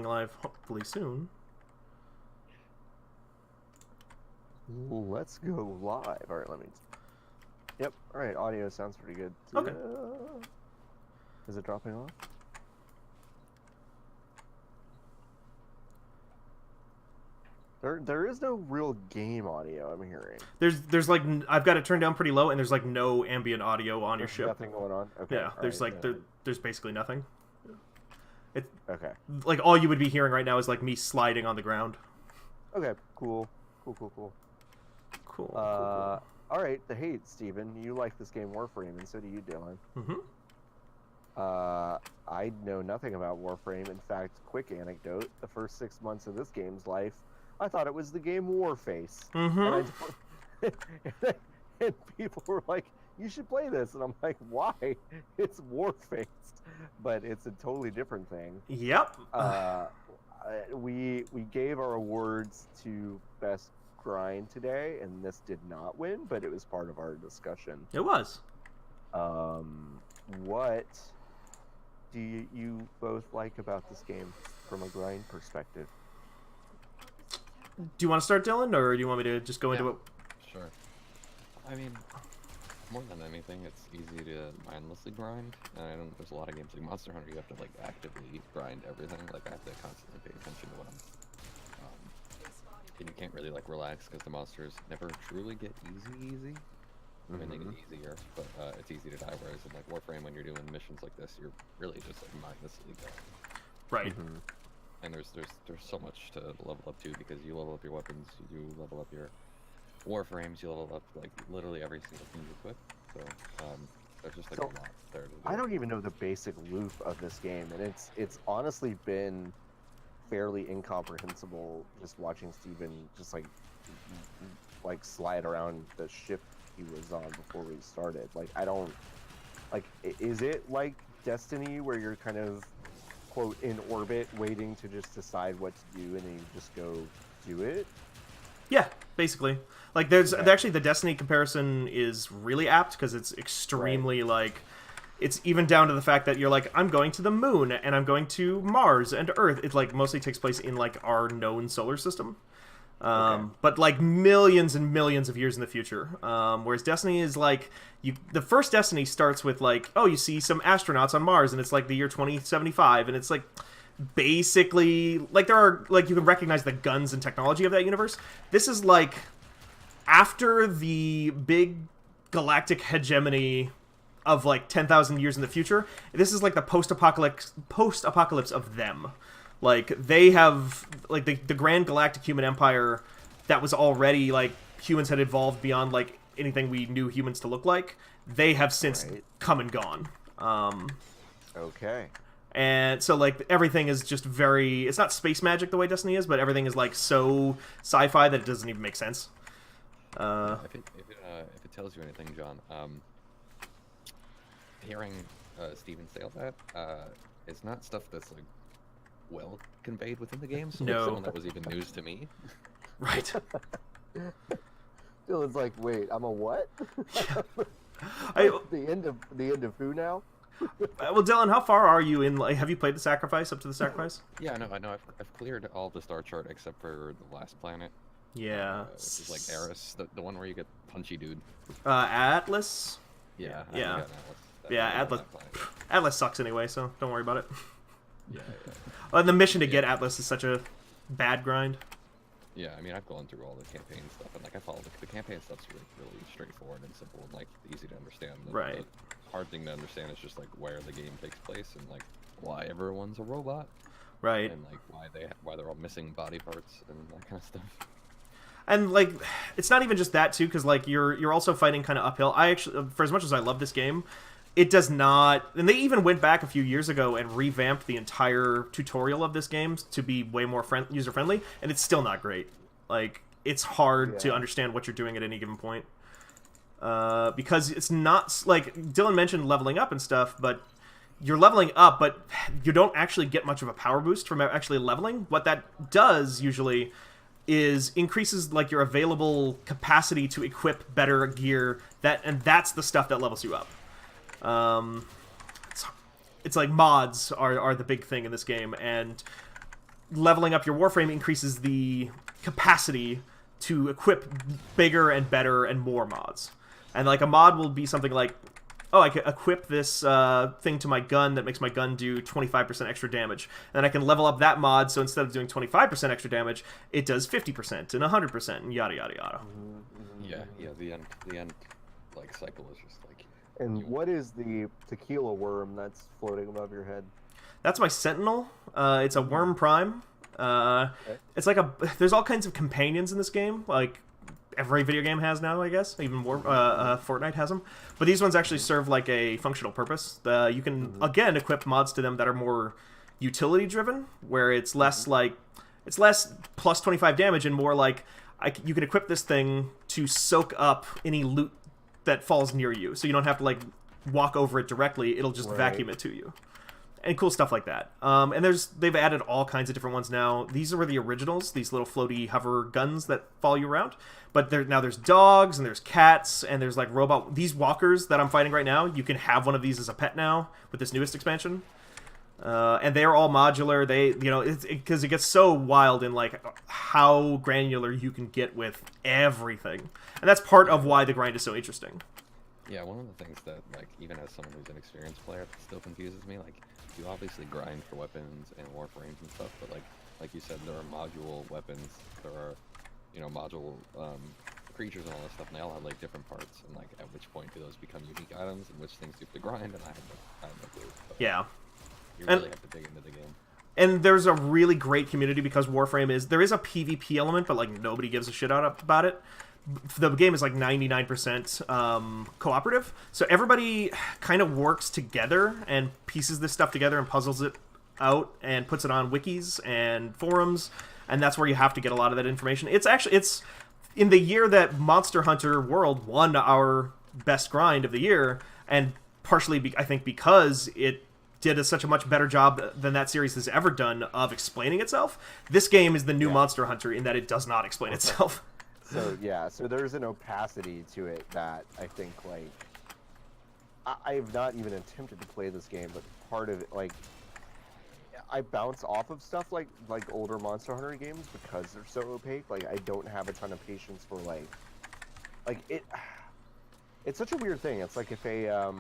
dropping live hopefully soon. Let's go live. All right, let me... Yep, all right, audio sounds pretty good. Okay. Is it dropping off? There is no real game audio I'm hearing. There's like, I've got it turned down pretty low, and there's like no ambient audio on your ship. Nothing going on? Okay. Yeah, there's like, there's basically nothing. Okay. Like, all you would be hearing right now is like me sliding on the ground. Okay, cool. Cool. Cool. All right, hey, Steven, you like this game Warframe, and so do you, Dylan. Mm-hmm. I know nothing about Warframe. In fact, quick anecdote, the first 6 months of this game's life, I thought it was the game Warface. Mm-hmm. And people were like, you should play this. And I'm like, why? It's Warface. But it's a totally different thing. Yep. We gave our awards to Best Grind today, and this did not win, but it was part of our discussion. It was. What do you both like about this game from a grind perspective? Do you want to start, Dylan, or do you want me to just go into it? Sure. I mean, more than anything, it's easy to mindlessly grind. And I don't. There's a lot of games like Monster Hunter. You have to like actively grind everything. Like I have to constantly pay attention to what I'm. And you can't really like relax because the monsters never truly get easy. I mean, they get easier, but it's easy to die. Whereas in like Warframe, when you're doing missions like this, you're really just like mindlessly going. Right. And there's so much to level up to, because you level up your weapons, you level up your Warframes, you level up like literally every single thing you equip. So there's just like a lot there to do. I don't even know the basic loop of this game, and it's honestly been fairly incomprehensible just watching Steven just like slide around the ship he was on before we started. Like, I don't, like, is it like Destiny where you're kind of quote in orbit waiting to just decide what to do and then you just go do it? Yeah, basically. Like, there's actually the Destiny comparison is really apt because it's extremely like, it's even down to the fact that you're like, I'm going to the moon and I'm going to Mars and Earth. It like mostly takes place in like our known solar system. But like millions and millions of years in the future. Whereas Destiny is like, the first Destiny starts with like, oh, you see some astronauts on Mars and it's like the year 2075 and it's like basically like there are like, you can recognize the guns and technology of that universe. This is like after the big galactic hegemony of like 10,000 years in the future. This is like the post-apocalypse of them. Like, they have, like, the Grand Galactic Human Empire that was already, like, humans had evolved beyond, like, anything we knew humans to look like. They have since come and gone. Okay. And so, like, everything is just very... It's not space magic the way Destiny is, but everything is, like, so sci-fi that it doesn't even make sense. If it tells you anything, John, hearing Steven say all that, it's not stuff that's, like, well conveyed within the game, so No. something that was even news to me. Right. Dylan's like, wait, I'm a what? The end of who now? Well, Dylan, how far are you in? Like, have you played the Sacrifice up to the Sacrifice? Yeah, I know. I've cleared all the star chart except for the last planet. Yeah. Which is like Eris, the one where you get punchy dude. Atlas. Yeah. Yeah. Atlas. Yeah, Atlas sucks anyway, so don't worry about it. Yeah. The mission to get Atlas is such a bad grind. Yeah, I mean, I've gone through all the campaign stuff, and like I follow the campaign stuff's really straightforward and simple and like easy to understand. Right. The hard thing to understand is just like where the game takes place and like why everyone's a robot. Right. And like why they're all missing body parts and that kind of stuff. And like, it's not even just that too, because like you're also fighting kind of uphill. I actually, for as much as I love this game, it does not, and they even went back a few years ago and revamped the entire tutorial of this game to be way more user-friendly, and it's still not great. Like, it's hard to understand what you're doing at any given point. Because it's not, like, Dylan mentioned leveling up and stuff, but you're leveling up, but you don't actually get much of a power boost from actually leveling. What that does, usually, is increases, like, your available capacity to equip better gear, and that's the stuff that levels you up. It's like mods are the big thing in this game, and leveling up your Warframe increases the capacity to equip bigger and better and more mods. And like a mod will be something like, oh, I can equip this thing to my gun that makes my gun do 25% extra damage. And then I can level up that mod, so instead of doing 25% extra damage, it does 50% and 100% and yada yada yada. Yeah, the end like cycle is just like. And what is the tequila worm that's floating above your head? That's my Sentinel. It's a Worm Prime. It's like there's all kinds of companions in this game, like every video game has now, I guess. Even Fortnite has them. But these ones actually serve like a functional purpose. You can, again, equip mods to them that are more utility-driven, where it's less like... It's less plus 25 damage and more like you can equip this thing to soak up any loot that falls near you. So you don't have to like walk over it directly. It'll just vacuum it to you. And cool stuff like that. And they've added all kinds of different ones now. These were the originals, these little floaty hover guns that follow you around. But now there's dogs, and there's cats, and there's like these walkers that I'm fighting right now, you can have one of these as a pet now with this newest expansion. And they're all modular. Because it gets so wild in like how granular you can get with everything. And that's part of why the grind is so interesting. Yeah, one of the things that, like, even as someone who's an experienced player, that still confuses me, like, you obviously grind for weapons and warframes and stuff, but, like you said, there are module weapons, there are, module creatures and all that stuff, and they all have, like, different parts, and, like, at which point do those become unique items, and which things do you have to grind, and I have no clue. So yeah. You really have to dig into the game. And there's a really great community because Warframe there is a PvP element, but, like, nobody gives a shit about it. The game is like 99% cooperative, so everybody kind of works together and pieces this stuff together and puzzles it out and puts it on wikis and forums, and that's where you have to get a lot of that information. It's in the year that Monster Hunter World won our best grind of the year, and partially I think because it did such a much better job than that series has ever done of explaining itself. This game is the new Monster Hunter in that it does not explain itself. So yeah, so there's an opacity to it that I think, like, I've not even attempted to play this game, but part of it, like, I bounce off of stuff like older Monster Hunter games because they're so opaque. Like, I don't have a ton of patience for it's such a weird thing. It's like if a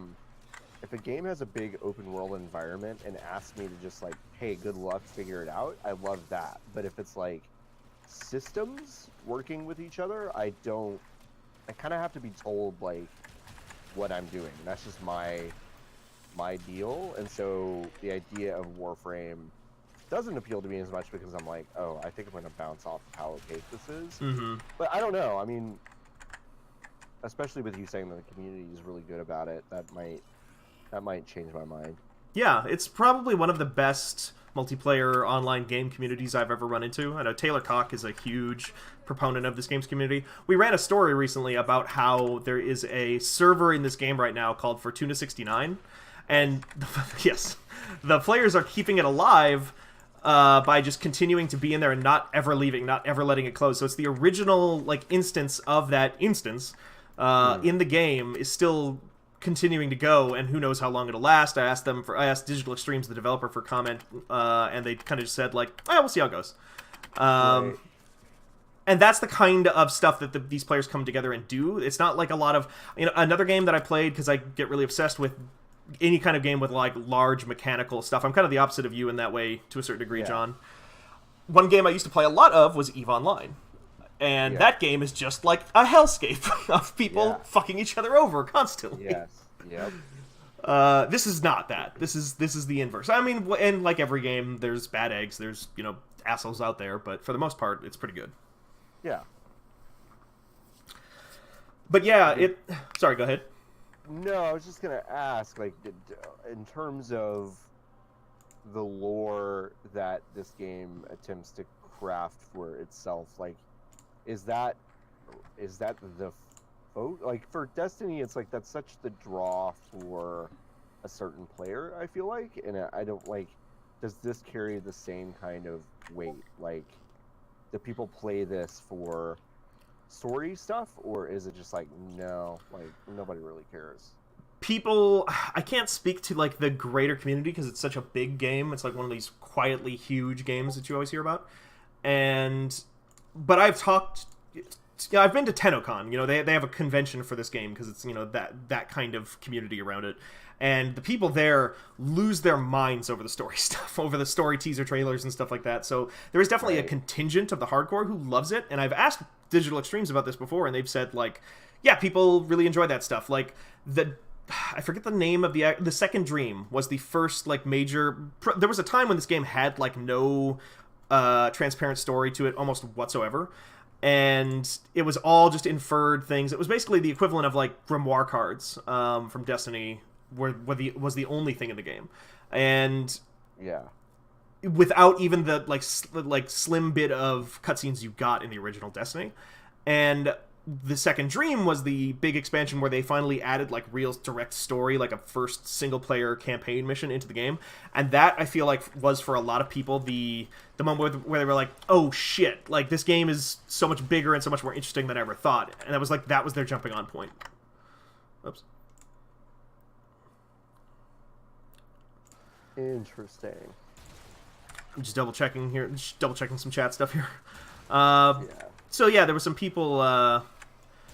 game has a big open world environment and asks me to just like, hey, good luck, figure it out, I love that. But if it's like systems working with each other, I kind of have to be told like what I'm doing. That's just my deal. And so the idea of Warframe doesn't appeal to me as much because I'm like, oh, I think I'm going to bounce off of how opaque this is. But I don't know. I mean, especially with you saying that the community is really good about it, that might change my mind. Yeah, it's probably one of the best multiplayer online game communities I've ever run into. I know Taylor Koch is a huge proponent of this game's community. We ran a story recently about how there is a server in this game right now called Fortuna 69, and yes, the players are keeping it alive by just continuing to be in there and not ever leaving, not ever letting it close. So it's the original like instance of that instance in the game is still continuing to go, and who knows how long it'll last. I asked Digital Extremes, the developer, for comment, and they kind of just said like, we'll see how it goes. Right. And that's the kind of stuff that these players come together and do. It's not like a lot of, another game that I played because I get really obsessed with any kind of game with like large mechanical stuff. I'm kind of the opposite of you in that way to a certain degree, John. One game I used to play a lot of was EVE Online. And that game is just like a hellscape of people fucking each other over constantly. Yes. Yep. This is not that. This is the inverse. I mean, and like every game, there's bad eggs. There's assholes out there, but for the most part, it's pretty good. Yeah. But yeah, Sorry, go ahead. No, I was just gonna ask, like, in terms of the lore that this game attempts to craft for itself, like, is that the like for Destiny? It's like that's such the draw for a certain player, I feel like, and I don't like. Does this carry the same kind of weight? Like, do people play this for story stuff, or is it just like, no, like nobody really cares? people, I can't speak to like the greater community because it's such a big game. It's like one of these quietly huge games that you always hear about. But I've talked. Yeah, I've been to TennoCon. You know, they have a convention for this game because it's, you know, that kind of community around it. And the people there lose their minds over the story stuff, over the story teaser trailers and stuff like that. So there is definitely a contingent of the hardcore who loves it. And I've asked Digital Extremes about this before, and they've said, like, yeah, people really enjoy that stuff. Like, I forget the name of the Second Dream was the first, like, major... There was a time when this game had, like, no transparent story to it almost whatsoever. And it was all just inferred things. It was basically the equivalent of, like, grimoire cards from Destiny, was the only thing in the game. And without even the like slim bit of cutscenes you got in the original Destiny. And the Second Dream was the big expansion where they finally added like real direct story, like a first single player campaign mission into the game. And that, I feel like, was for a lot of people the moment where they were like, oh shit, like this game is so much bigger and so much more interesting than I ever thought. And that was their jumping on point. Oops. Interesting. I'm just double checking some chat stuff here. So yeah, there were some people.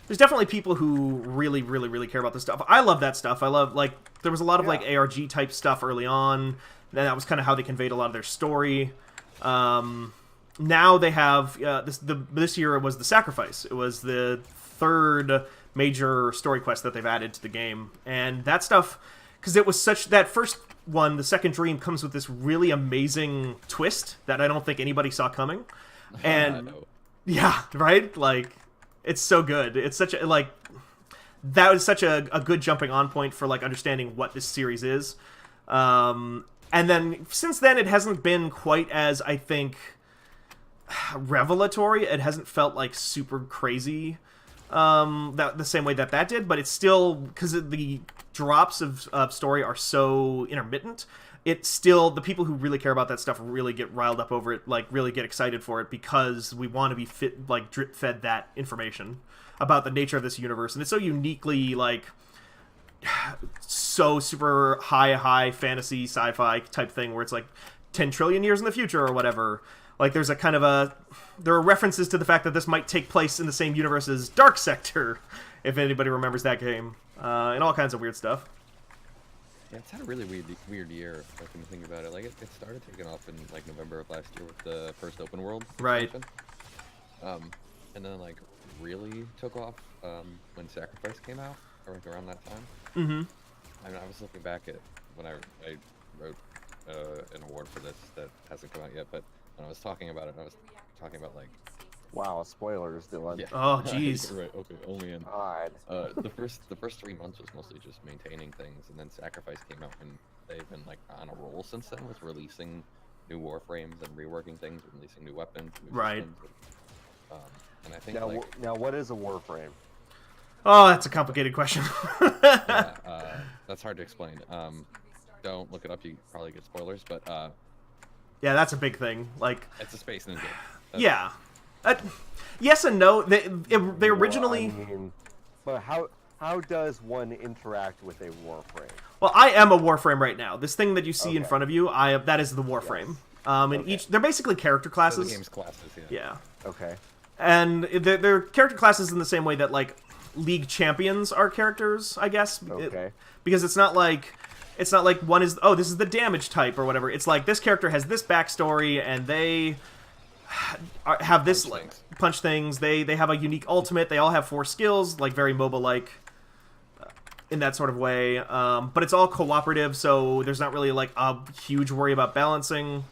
There's definitely people who really, really, really care about this stuff. I love that stuff. I love, like, there was a lot of like ARG type stuff early on. And that was kind of how they conveyed a lot of their story. Now they have this year it was the Sacrifice. It was the third major story quest that they've added to the game, and that stuff, because it was such that first one, the Second Dream, comes with this really amazing twist that I don't think anybody saw coming. And yeah, right? Like, it's so good. It's such a, like, that was such a good jumping on point for, like, understanding what this series is. And then since then, it hasn't been quite as, I think, revelatory. It hasn't felt like super crazy the same way that did, but it's still, because the drops of story are so intermittent, it's still, the people who really care about that stuff really get riled up over it, like really get excited for it, because we want to be drip fed that information about the nature of this universe. And it's so uniquely, like, so super high fantasy sci-fi type thing where it's like 10 trillion years in the future or whatever. Like, there's a kind of there are references to the fact that this might take place in the same universe as Dark Sector, if anybody remembers that game, and all kinds of weird stuff. Yeah, it's had a really weird year, like, when you think about it. Like, it started taking off in, like, November of last year with the first open world expansion. Right. And then, like, really took off when Sacrifice came out, or like around that time. Mm-hmm. I mean, I was looking back at when I wrote an award for this that hasn't come out yet, but when I was talking about it, I was talking about, like... Wow, spoilers, Dylan. Yeah. Oh, jeez. Right, okay, only in... God. The first 3 months was mostly just maintaining things, and then Sacrifice came out, and they've been, like, on a roll since then with releasing new Warframes and reworking things, releasing new weapons, new systems. And I think, now, what is a Warframe? Oh, that's a complicated question. Yeah, that's hard to explain. Don't look it up, you probably get spoilers, but... yeah, that's a big thing. Like, it's a space ninja. Yeah. Yes and no. They originally... Well, I mean, but how does one interact with a Warframe? Well, I am a Warframe right now. This thing that you see in front of you, that is the Warframe. Yes. And they're basically character classes. The game's classes, yeah. Okay. And they're character classes in the same way that, like, League champions are characters, I guess. Okay. Because it's not like one is, oh, this is the damage type or whatever. It's like this character has this backstory and they have this punch things. They have a unique ultimate. They all have 4 skills, like very MOBA like in that sort of way. But it's all cooperative, so there's not really like a huge worry about balancing.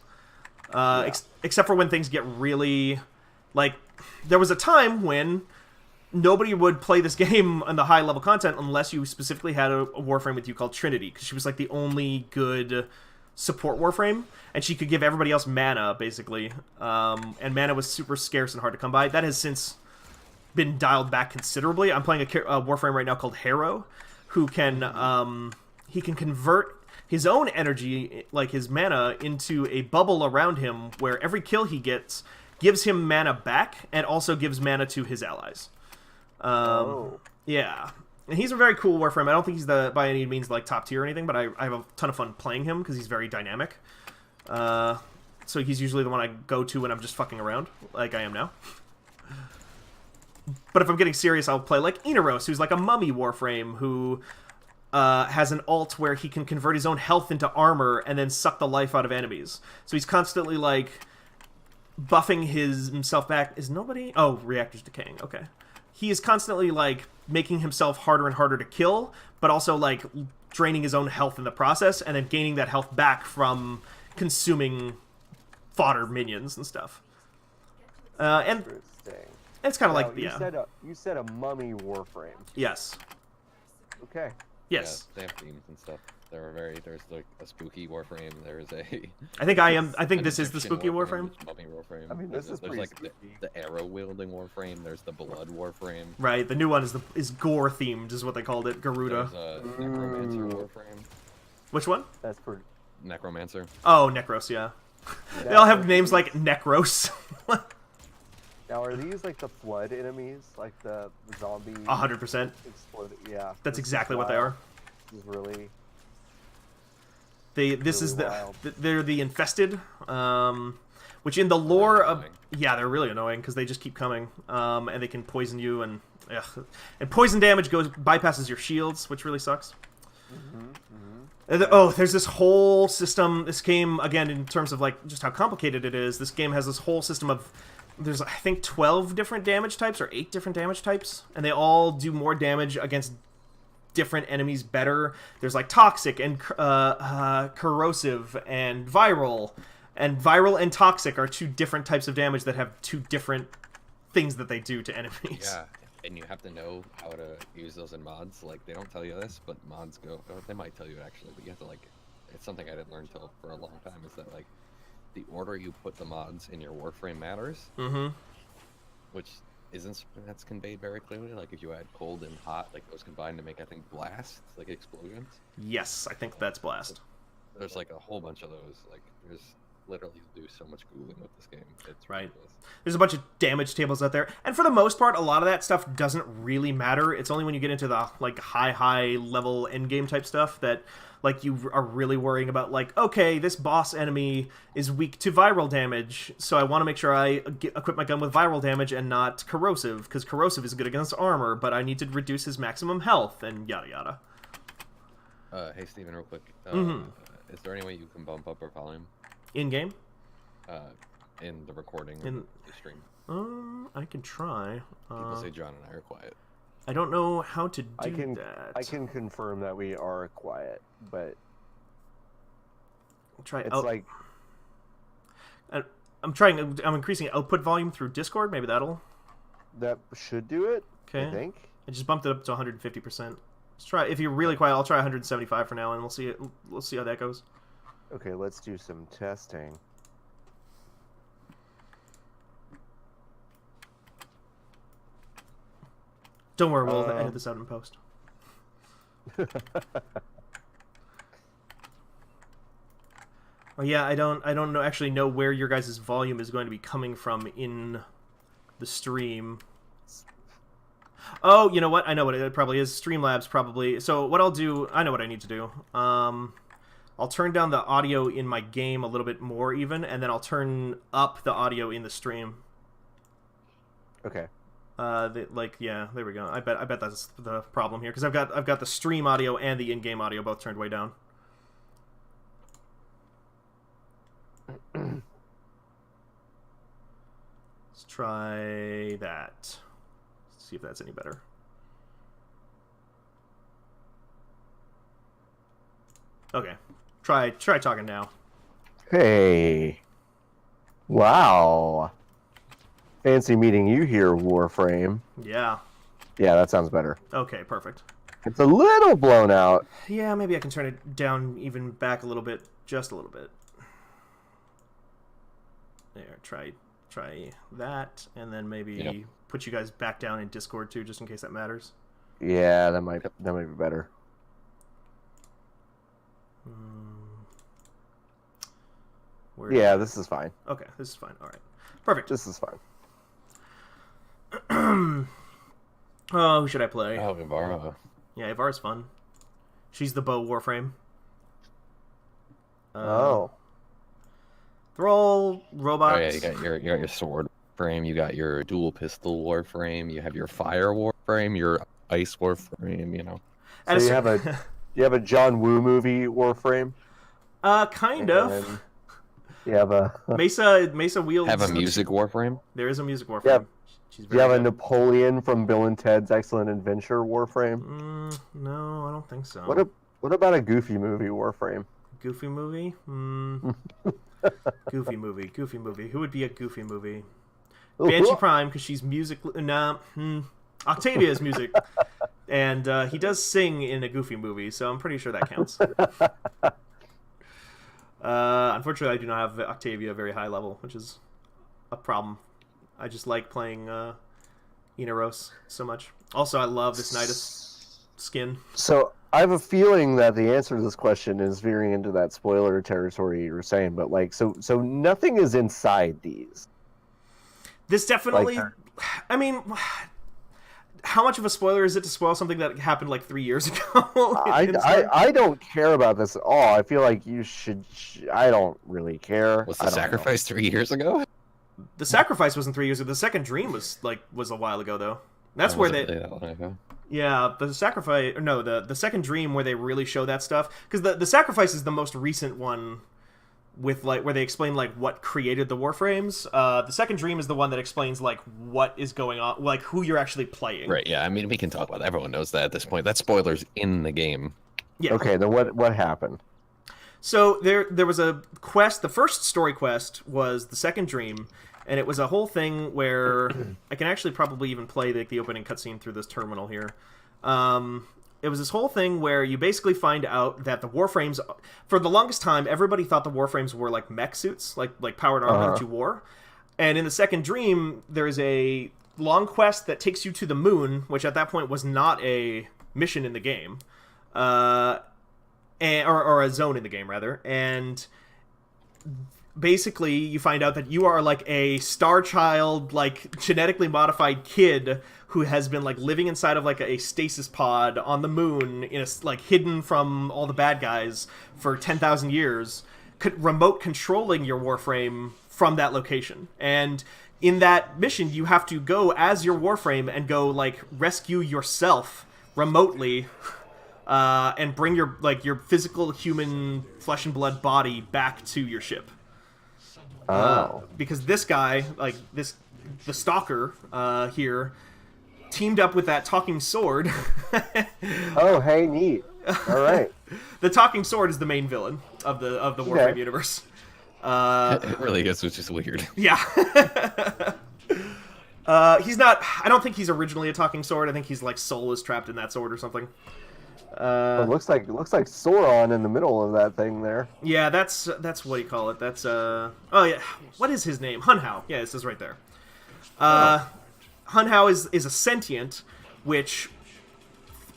Except for when things get really, like, there was a time when nobody would play this game on the high-level content unless you specifically had a Warframe with you called Trinity, because she was, like, the only good support Warframe, and she could give everybody else mana, basically. And mana was super scarce and hard to come by. That has since been dialed back considerably. I'm playing a Warframe right now called Harrow, who can, he can convert his own energy, like his mana, into a bubble around him where every kill he gets gives him mana back and also gives mana to his allies. Yeah. And he's a very cool Warframe. I don't think he's by any means like top tier or anything, but I have a ton of fun playing him because he's very dynamic. So he's usually the one I go to when I'm just fucking around, like I am now. But if I'm getting serious, I'll play like Inaros, who's like a mummy Warframe who has an ult where he can convert his own health into armor and then suck the life out of enemies. So he's constantly like buffing himself back. Is nobody? Oh, reactor's decaying. Okay. He is constantly like making himself harder and harder to kill, but also like draining his own health in the process and then gaining that health back from consuming fodder minions and stuff. And Interesting. it's kind of Now, like, you said a mummy Warframe. Yes. Okay. Yes. Yeah, they have themes and stuff. There's like a spooky Warframe. There's a. I think an this is the Egyptian spooky Warframe. Mummy Warframe. I mean, this is there's pretty like spooky. the arrow wielding Warframe. There's the blood Warframe. Right. The new one is gore themed, is what they called it. Garuda. There's a necromancer Warframe. Which one? That's pretty. Necromancer. Oh, Necros. Yeah. They all have names like Necros. Now, are these like the flood enemies, like the zombie? 100%. Explode? Yeah. That's this exactly is what they wild. are. This is really. This is really wild. they're the infested, which in the lore of annoying. yeah, they're really annoying because they just keep coming, and they can poison you and poison damage bypasses your shields, which really sucks. Oh, there's this whole system. This game, again, in terms of like just how complicated it is, this game has this whole system of there's I think 12 different damage types or 8 different damage types, and they all do more damage against different enemies better. There's like toxic and corrosive and viral. And viral and toxic are 2 different types of damage that have 2 different things that they do to enemies. Yeah, and you have to know how to use those in mods. Like, they don't tell you this, but mods go... Or they might tell you, actually, but you have to, like... It's something I didn't learn till for a long time, is that, like, the order you put the mods in your Warframe matters. Mm-hmm. Which isn't something that's conveyed very clearly. Like, if you add cold and hot, like, those combine to make, I think, blasts, like explosions. Yes, I think that's blast. There's, like, a whole bunch of those. Like, there's... Literally do so much Googling with this game. It's Right. ridiculous. There's a bunch of damage tables out there, and for the most part, a lot of that stuff doesn't really matter. It's only when you get into the like high level endgame type stuff that like you are really worrying about. Like, okay, this boss enemy is weak to viral damage, so I want to make sure I equip my gun with viral damage and not corrosive, because corrosive is good against armor, but I need to reduce his maximum health and yada yada. Hey Steven, real quick. Is there any way you can bump up our volume? In game? In the recording In- of the stream. I can try. People say John and I are quiet. I don't know how to do I can that. confirm that we are quiet, but Try. it's Oh, like I'm increasing output volume through Discord. Maybe that'll. that should do it. Okay. I think. I just bumped it up to 150%. Let's try. If you're really quiet, I'll try 175 for now, and we'll see it. We'll see how that goes. Okay, let's do some testing. Don't worry, we'll edit this out in post. Oh yeah, I don't actually know where your guys' volume is going to be coming from in the stream. Oh, you know what? I know what it probably is. Streamlabs probably. So what I'll do, I know what I need to do. I'll turn down the audio in my game a little bit more even, and then I'll turn up the audio in the stream. Okay. Yeah, there we go. I bet that's the problem here, because I've got the stream audio and the in-game audio both turned way down. Let's try that. See if that's any better. Okay. Try talking now. Hey. Wow. Fancy meeting you here, Warframe. Yeah. Yeah, that sounds better. Okay, perfect. It's a little blown out. Yeah, maybe I can turn it down even back a little bit, just a little bit. There, try that, and then maybe put you guys back down in Discord too, just in case that matters. Yeah, that might be better. Yeah, this is fine. Okay, this is fine. All right, perfect. This is fine. Oh, who should I play? Oh, Ibarra. Yeah, Ivara's fun. She's the bow Warframe. Oh. They're all robots. Oh yeah, you got your sword frame, you got your dual pistol Warframe, you have your fire Warframe, your ice Warframe, you know. So And you have a John Woo movie Warframe. kind of. And you have a Mesa wields. Have a music Warframe. There is a music Warframe. Yeah. She's Do you have very a good. Napoleon from Bill and Ted's Excellent Adventure Warframe? No, I don't think so. What about a Goofy movie Warframe? Goofy movie? Goofy movie. Who would be a Goofy movie? Banshee Prime, because she's music. Nah. Octavia is music. And he does sing in a Goofy movie, so I'm pretty sure that counts. Unfortunately, I do not have Octavia very high level, which is a problem. I just like playing Inaros so much. Also, I love this Nidus skin. So I have a feeling that the answer to this question is veering into that spoiler territory you were saying, but like, so nothing is inside these. This definitely. Like, I mean, how much of a spoiler is it to spoil something that happened like 3 years ago? I don't care about this at all. I feel like you should. I don't really care. Was the sacrifice 3 years ago? The sacrifice wasn't 3 years ago. The second dream was a while ago though. That's where they. That long ago? Yeah, the sacrifice. Or no, the second dream where they really show that stuff, because the sacrifice is the most recent one, with like where they explain like what created the Warframes. The second dream is the one that explains like what is going on, like who you're actually playing. Right. Yeah. I mean, we can talk about that. Everyone knows that at this point. That's spoilers in the game. Yeah. Okay. Then what happened? So there was a quest. The first story quest was the second dream, and it was a whole thing where I can actually probably even play the opening cutscene through this terminal here. It was this whole thing where you basically find out that the Warframes, for the longest time, everybody thought the Warframes were like mech suits, like powered armor that you wore. And in the second dream, there's a long quest that takes you to the moon, which at that point was not a mission in the game. Or a zone in the game, rather. And basically, you find out that you are like a star child, like genetically modified kid who has been like living inside of like a stasis pod on the moon, in a, like hidden from all the bad guys for 10,000 years, remote controlling your Warframe from that location. And in that mission, you have to go as your Warframe and go like rescue yourself remotely. And bring your physical human flesh and blood body back to your ship. Because this guy, the stalker here, teamed up with that talking sword. Oh, hey, neat. All right. The talking sword is the main villain of the Warframe universe. It really is, which is weird. Yeah. He's not. I don't think he's originally a talking sword. I think he's like soul is trapped in that sword or something. It looks like Sauron in the middle of that thing there. Yeah, that's what do you call it? That's oh yeah, what is his name? Hunhao. Yeah, it says right there. Hunhao is a sentient, which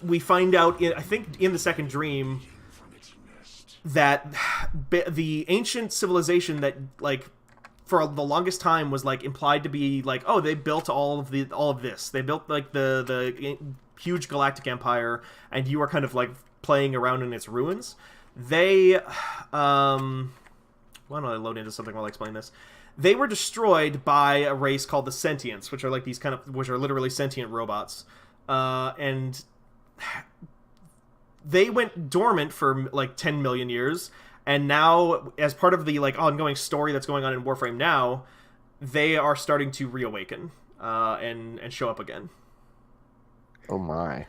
we find out I think in the second dream that the ancient civilization that like for the longest time was like implied to be like, oh, they built all of this. They built like the huge galactic empire, and you are kind of like playing around in its ruins. They why don't I load into something while I explain this? They were destroyed by a race called the Sentients, which are like these which are literally sentient robots, and they went dormant for like 10 million years, and now as part of the like ongoing story that's going on in Warframe now, they are starting to reawaken and show up again. Oh my.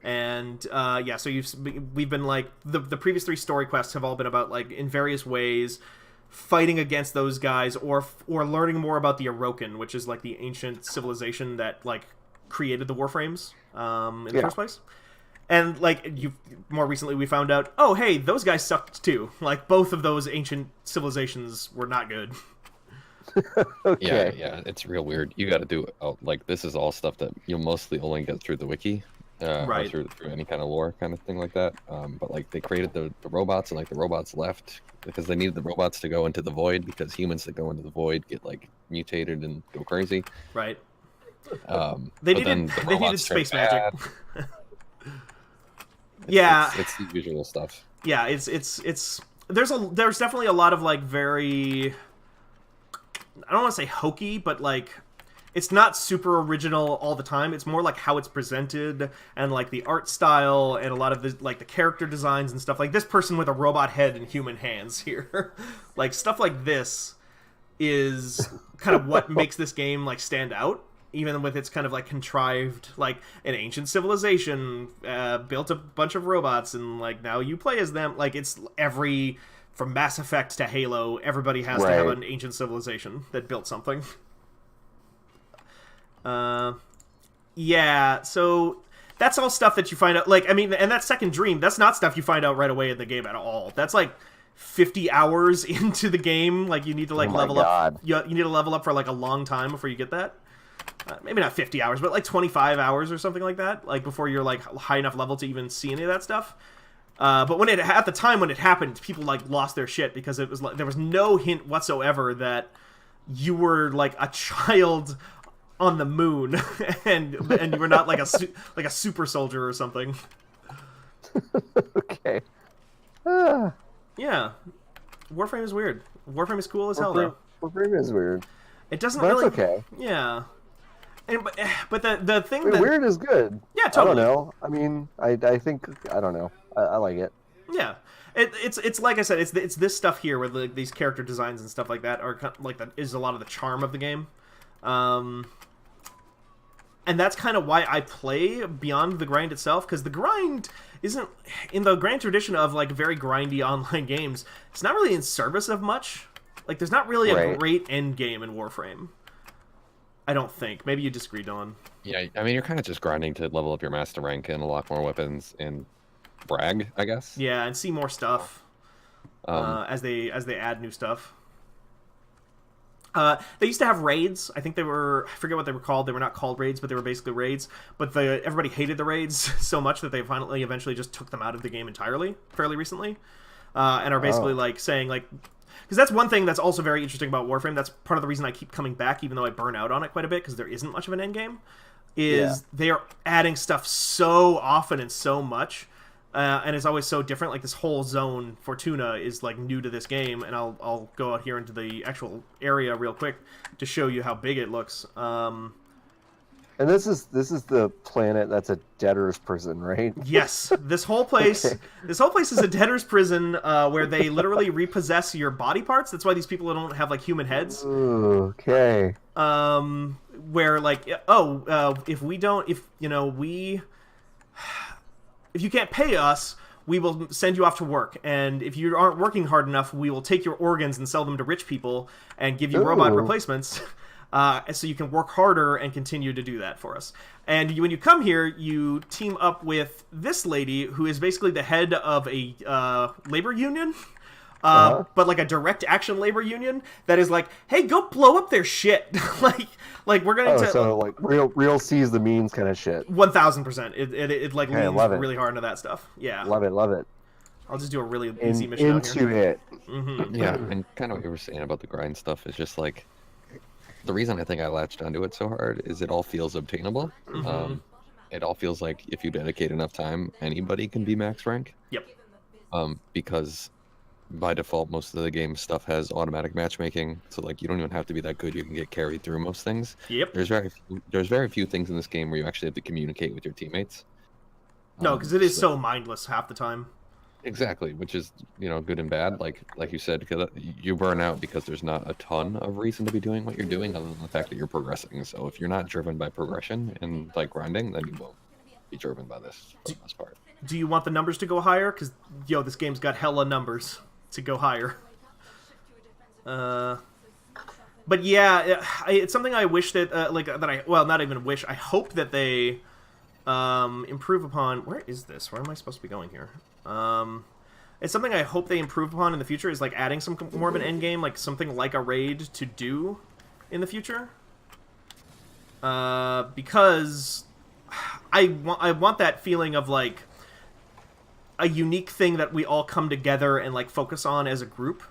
And yeah, so we've been like the previous 3 story quests have all been about like in various ways fighting against those guys or learning more about the Orokin, which is like the ancient civilization that like created the Warframes in the first place. And like more recently we found out, oh hey, those guys sucked too. Like both of those ancient civilizations were not good. Okay. Yeah, it's real weird. You got to do like this is all stuff that you'll mostly only get through the wiki, right? Or through any kind of lore kind of thing like that. But like they created the robots, and like the robots left because they needed the robots to go into the void, because humans that go into the void get like mutated and go crazy. Right. They needed space magic. Yeah. It's the usual stuff. Yeah, it's there's definitely a lot of like very, I don't want to say hokey, but like it's not super original all the time. It's more like how it's presented and like the art style and a lot of the like the character designs and stuff. Like this person with a robot head and human hands here. Like stuff like this is kind of what makes this game like stand out, even with its kind of like contrived, like an ancient civilization built a bunch of robots and like now you play as them. Like it's from Mass Effect to Halo, everybody has to have an ancient civilization that built something. Yeah, so that's all stuff that you find out. Like, I mean, and that second dream, that's not stuff you find out right away in the game at all. That's like 50 hours into the game. Like, you need to like level up. You need to level up for like a long time before you get that. Maybe not 50 hours, but like 25 hours or something like that. Like before you're like high enough level to even see any of that stuff. But when at the time when it happened, people like lost their shit because it was like there was no hint whatsoever that you were like a child on the moon and you were not like a super soldier or something. Okay. Yeah. Warframe is weird. Warframe is cool as hell though. Warframe is weird. It doesn't but really. That's okay. Yeah. And, but the thing that weird is good. Yeah, totally. I don't know. I mean, I think I don't know. I like it. Yeah. It's like I said. It's this stuff here where these character designs and stuff like that are like that is a lot of the charm of the game. And that's kind of why I play beyond the grind itself, because the grind isn't, in the grind tradition of like very grindy online games, it's not really in service of much. Like there's not really a great end game in Warframe. I don't think. Maybe you disagree, Dawn. Yeah, I mean you're kind of just grinding to level up your master rank and unlock more weapons and brag, I guess. Yeah, and see more stuff as they add new stuff. They used to have raids. I think they were, I forget what they were called. They were not called raids, but they were basically raids. But everybody hated the raids so much that they eventually just took them out of the game entirely, fairly recently. And are basically like saying like, because that's one thing that's also very interesting about Warframe. That's part of the reason I keep coming back, even though I burn out on it quite a bit, because there isn't much of an end game. They are adding stuff so often and so much. And it's always so different. Like this whole zone, Fortuna, is like new to this game, and I'll go out here into the actual area real quick to show you how big it looks. And this is the planet that's a debtor's prison, right? Yes, this whole place is a debtor's prison where they literally repossess your body parts. That's why these people don't have like human heads. Ooh, okay. Where like if you can't pay us, we will send you off to work. And if you aren't working hard enough, we will take your organs and sell them to rich people and give you robot replacements. So you can work harder and continue to do that for us. And when you come here, you team up with this lady who is basically the head of a labor union. But like a direct action labor union that is like, hey, go blow up their shit. like we're gonna. So like real sees the means kind of shit. 1000%. It like leans really hard into that stuff. Yeah. Love it. I'll just do a really easy mission into it. Mm-hmm. Yeah, and kind of what you were saying about the grind stuff is just like the reason I think I latched onto it so hard is it all feels obtainable. Mm-hmm. It all feels like if you dedicate enough time, anybody can be max rank. Yep. Because by default, most of the game stuff has automatic matchmaking, so like you don't even have to be that good. You can get carried through most things. Yep. There's very few things in this game where you actually have to communicate with your teammates. No, because it is so mindless half the time. Exactly, which is good and bad. Like you said, because you burn out because there's not a ton of reason to be doing what you're doing, other than the fact that you're progressing. So if you're not driven by progression and like grinding, then you won't be driven by this for the most part. Do you want the numbers to go higher? Because this game's got hella numbers to go higher. But yeah, it's something I wish that not even wish. I hope that they improve upon. Where is this? Where am I supposed to be going here? It's something I hope they improve upon in the future. Is like adding some more of an end game, like something like a raid to do in the future. Because I want that feeling of like a unique thing that we all come together and like focus on as a group,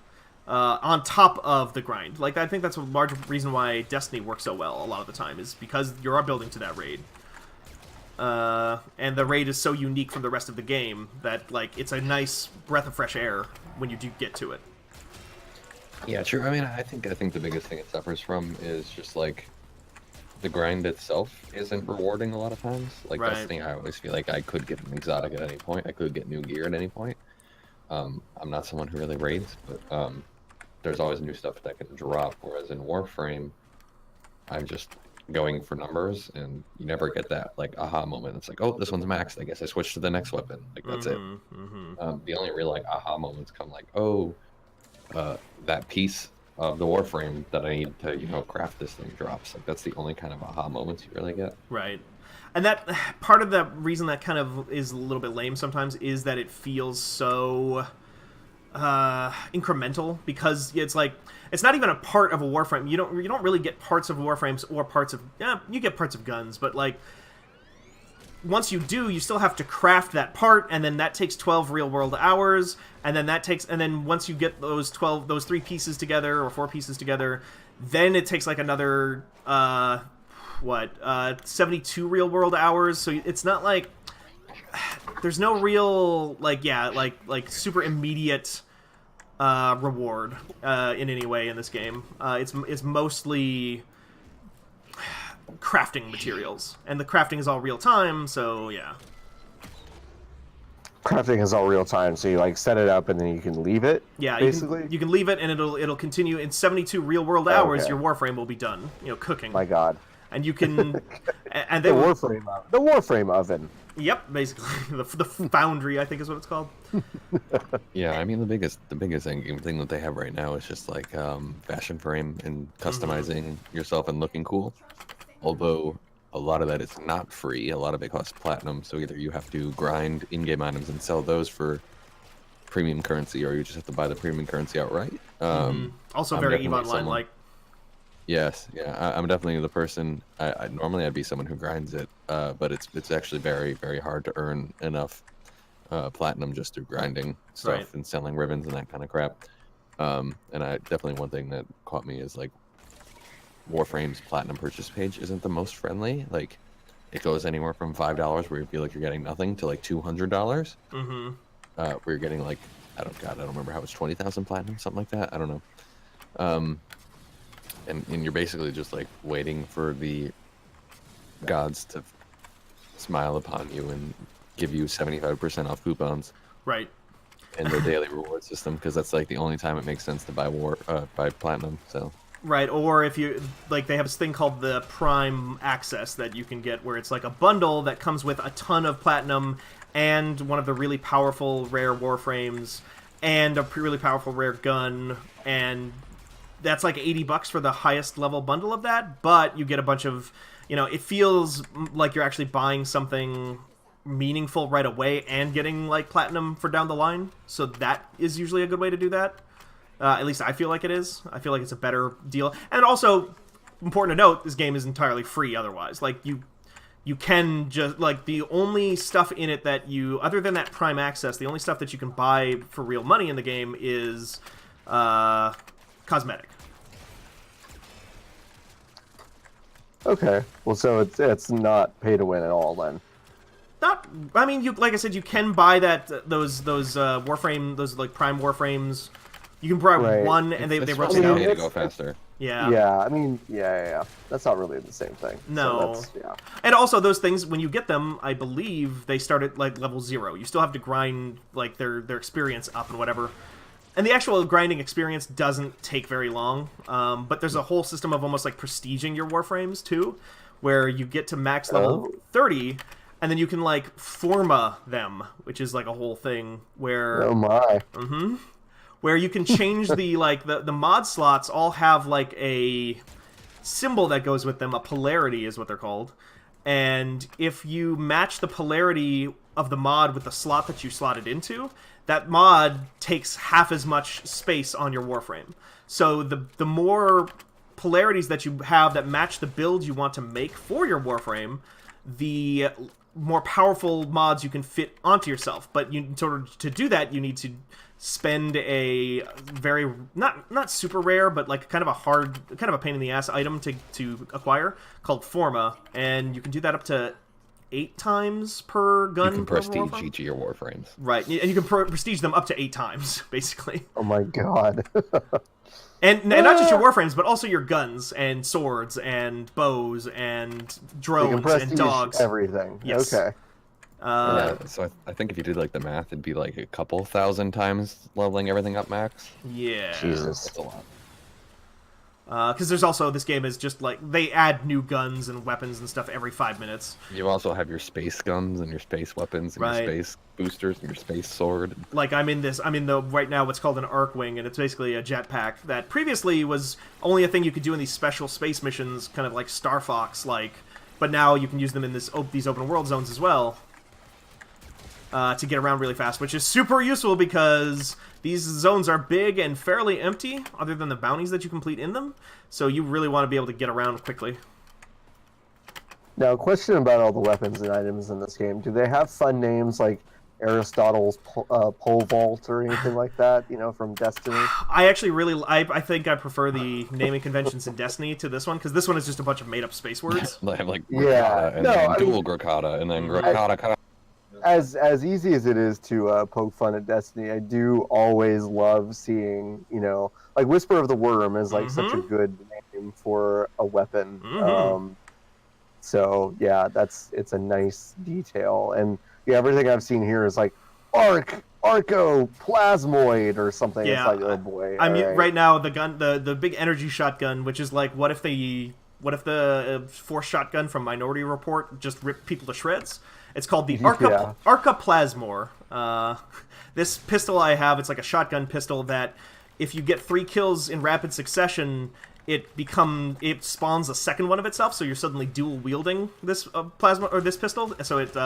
on top of the grind. Like I think that's a large reason why Destiny works so well a lot of the time, is because you're building to that raid. and the raid is so unique from the rest of the game that like it's a nice breath of fresh air when you do get to it. Yeah, true. I mean, I think the biggest thing it suffers from is just like the grind itself isn't rewarding a lot of times. Like that's the thing I always feel like I could get an exotic at any point. I could get new gear at any point. I'm not someone who really raids, but there's always new stuff that can drop. Whereas in Warframe, I'm just going for numbers, and you never get that like aha moment. It's like, oh, this one's maxed. I guess I switch to the next weapon. Like that's it. The only real like aha moments come like, oh, that piece of the Warframe that I need to craft this thing drops. Like that's the only kind of aha moments you really get. Right. And that part of the reason that kind of is a little bit lame sometimes is that it feels so incremental, because it's like it's not even a part of a Warframe. You don't really get parts of Warframes or parts of you get parts of guns, but like once you do, you still have to craft that part, and then that takes 12 real world hours, and then once you get those 3 pieces together or 4 pieces together, then it takes like another 72 real world hours. So it's not like there's no real like super immediate reward in any way in this game. It's mostly crafting materials, and the crafting is all real time, so yeah. Crafting is all real time, so you like set it up and then you can leave it. Yeah, basically you can leave it, and it'll continue in 72 real world hours. Your Warframe will be done, cooking. My God. And you can and the Warframe oven. Yep, basically the foundry, I think is what it's called. Yeah, I mean the biggest thing that they have right now is just like fashion frame and customizing yourself and looking cool. Although a lot of that is not free, a lot of it costs platinum, so either you have to grind in-game items and sell those for premium currency, or you just have to buy the premium currency outright. Also very EVE Online-like. Yes, yeah, I'm definitely the person. Normally I'd be someone who grinds it, but it's actually very, very hard to earn enough platinum just through grinding stuff and selling ribbons and that kind of crap. And definitely one thing that caught me is like Warframe's platinum purchase page isn't the most friendly. Like it goes anywhere from $5 where you feel like you're getting nothing to like $200. Where you're getting like I don't remember how it's 20,000 platinum, something like that. I don't know. And you're basically just like waiting for the gods to smile upon you and give you 75% off coupons. Right. In their daily reward system, because that's like the only time it makes sense to buy platinum. So. Right, or if you like, they have this thing called the Prime Access that you can get, where it's like a bundle that comes with a ton of platinum and one of the really powerful rare Warframes and a really powerful rare gun, and that's like $80 for the highest level bundle of that. But you get a bunch of, it feels like you're actually buying something meaningful right away and getting like platinum for down the line. So that is usually a good way to do that. At least I feel like it is. I feel like it's a better deal. And also, important to note, this game is entirely free otherwise. Like, you can just, like, the only stuff in it that other than that Prime Access, the only stuff that you can buy for real money in the game is cosmetic. Okay. Well, so it's not pay to win at all then. I mean, like I said, you can buy those Warframe, those like Prime Warframes. You can buy one, and they rotate out. To go faster. Yeah. Yeah, I mean, yeah. That's not really the same thing. No. So yeah. And also, those things, when you get them, I believe they start at like level 0. You still have to grind like their experience up and whatever. And the actual grinding experience doesn't take very long. But there's a whole system of almost like prestiging your Warframes too, where you get to max level 30. And then you can like forma them, which is like a whole thing where where you can change the mod slots all have like a symbol that goes with them. A polarity is what they're called. And if you match the polarity of the mod with the slot that you slotted into, that mod takes half as much space on your Warframe. So the more polarities that you have that match the build you want to make for your Warframe, the more powerful mods you can fit onto yourself. But in order to do that, you need to spend a very not super rare, but like kind of a pain in the ass item to acquire called Forma, and you can do that up to 8 times per gun. You can per prestige Warframe. each of your Warframes. Right, and you can prestige them up to 8 times, basically. Oh my god. And not just your Warframes, but also your guns and swords and bows and drones and prestige dogs. Everything. Yes. Okay. Yeah, so I think if you did like the math, it'd be like a couple thousand times leveling everything up max. Yeah. Jesus. That's a lot. Because there's also, this game is just like, they add new guns and weapons and stuff every 5 minutes. You also have your space guns and your space weapons and Right. your space boosters and your space sword. Like, I'm in the, right now, what's called an arc wing, and it's basically a jetpack that previously was only a thing you could do in these special space missions, kind of like Star Fox-like, but now you can use them in these open world zones as well. To get around really fast, which is super useful because these zones are big and fairly empty, other than the bounties that you complete in them, so you really want to be able to get around quickly. Now, question about all the weapons and items in this game. Do they have fun names like Aristotle's pole vault or anything like that, you know, from Destiny? I actually really, I think I prefer the naming conventions in Destiny to this one, because this one is just a bunch of made-up space words. They have like Yeah, Grokata and no, then I dual mean- Grokata and then Grokata. As easy as it is to poke fun at Destiny, I do always love seeing, you know, like Whisper of the Worm is like such a good name for a weapon. So yeah, it's a nice detail, and yeah, everything I've seen here is like Arco Plasmoid or something. Yeah, It's like, oh boy. I mean, all right now the big energy shotgun, which is like, what if the force shotgun from Minority Report just ripped people to shreds? It's called the Arca Plasmor. This pistol I have, it's like a shotgun pistol that, if you get 3 kills in rapid succession, it spawns a second one of itself. So you're suddenly dual wielding this plasma or this pistol, so it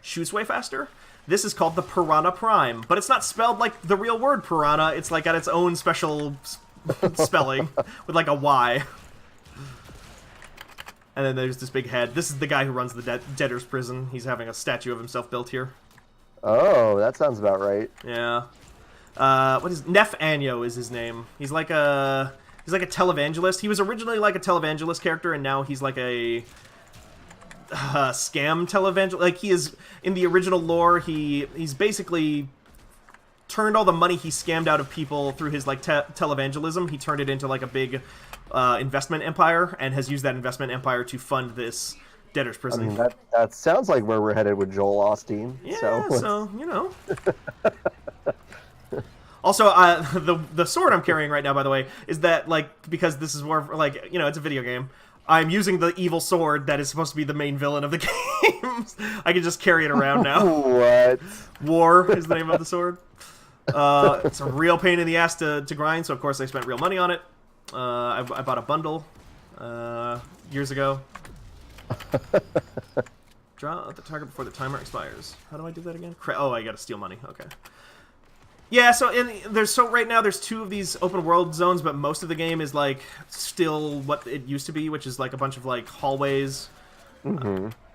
shoots way faster. This is called the Piranha Prime, but it's not spelled like the real word piranha. It's like got its own special spelling with like a Y. And then there's this big head. This is the guy who runs the debtor's prison. He's having a statue of himself built here. Oh, that sounds about right. Yeah. What is Nef Anyo is his name. He's like a televangelist. He was originally like a televangelist character, and now he's like a scam televangelist. Like, he is in the original lore. He's basically turned all the money he scammed out of people through his like televangelism. He turned it into like a big investment empire, and has used that investment empire to fund this debtor's prison. I mean, that sounds like where we're headed with Joel Osteen. Yeah, so you know. Also, the sword I'm carrying right now, by the way, is that, like, because this is more like, you know, it's a video game, I'm using the evil sword that is supposed to be the main villain of the game. I can just carry it around now. What? War is the name of the sword. It's a real pain in the ass to grind, so of course I spent real money on it. I bought a bundle years ago. Draw at the target before the timer expires. How do I do that again? Oh, I gotta steal money. Okay. Yeah, so right now there's 2 of these open world zones, but most of the game is like still what it used to be, which is like a bunch of like hallways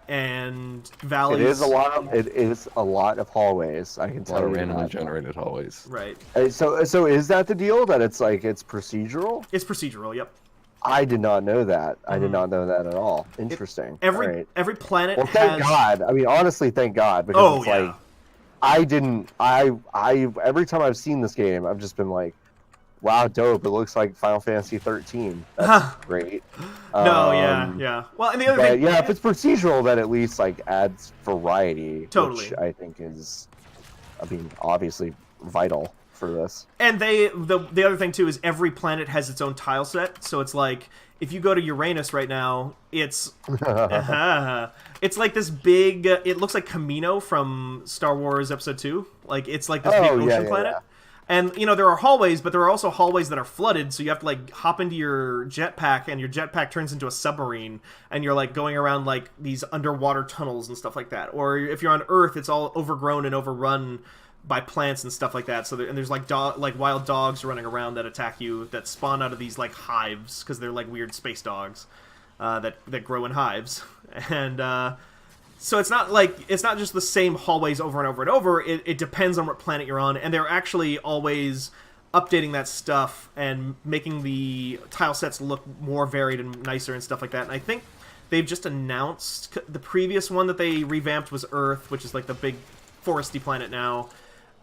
and valleys. It is a lot of hallways. I can tell you. A lot of randomly that. generated hallways. Right. So is that the deal, that it's procedural? It's procedural. Yep. I did not know that. I did not know that at all. Interesting. Every planet Well, thank has. God. I mean, honestly, thank God, because it's like I every time I've seen this game, I've just been like, wow, dope. It looks like Final Fantasy 13. That's great. No, yeah. Well, and the other thing, yeah, if it's procedural, that at least like adds variety, Totally. which I think is, I mean, obviously vital for this. and the other thing too is every planet has its own tile set. So it's like, if you go to Uranus right now, it's it's like this big. It looks like Camino from Star Wars Episode 2. Like, it's like this big ocean planet. Yeah. And, you know, there are hallways, but there are also hallways that are flooded, so you have to, like, hop into your jetpack, and your jetpack turns into a submarine, and you're, like, going around, like, these underwater tunnels and stuff like that. Or if you're on Earth, it's all overgrown and overrun by plants and stuff like that. So and there's, like, wild dogs running around that attack you, that spawn out of these, like, hives, because they're, like, weird space dogs that grow in hives. And, so it's not just the same hallways over and over and over. It depends on what planet you're on, and they're actually always updating that stuff and making the tile sets look more varied and nicer and stuff like that. And I think they've just announced the previous one that they revamped was Earth, which is like the big foresty planet now.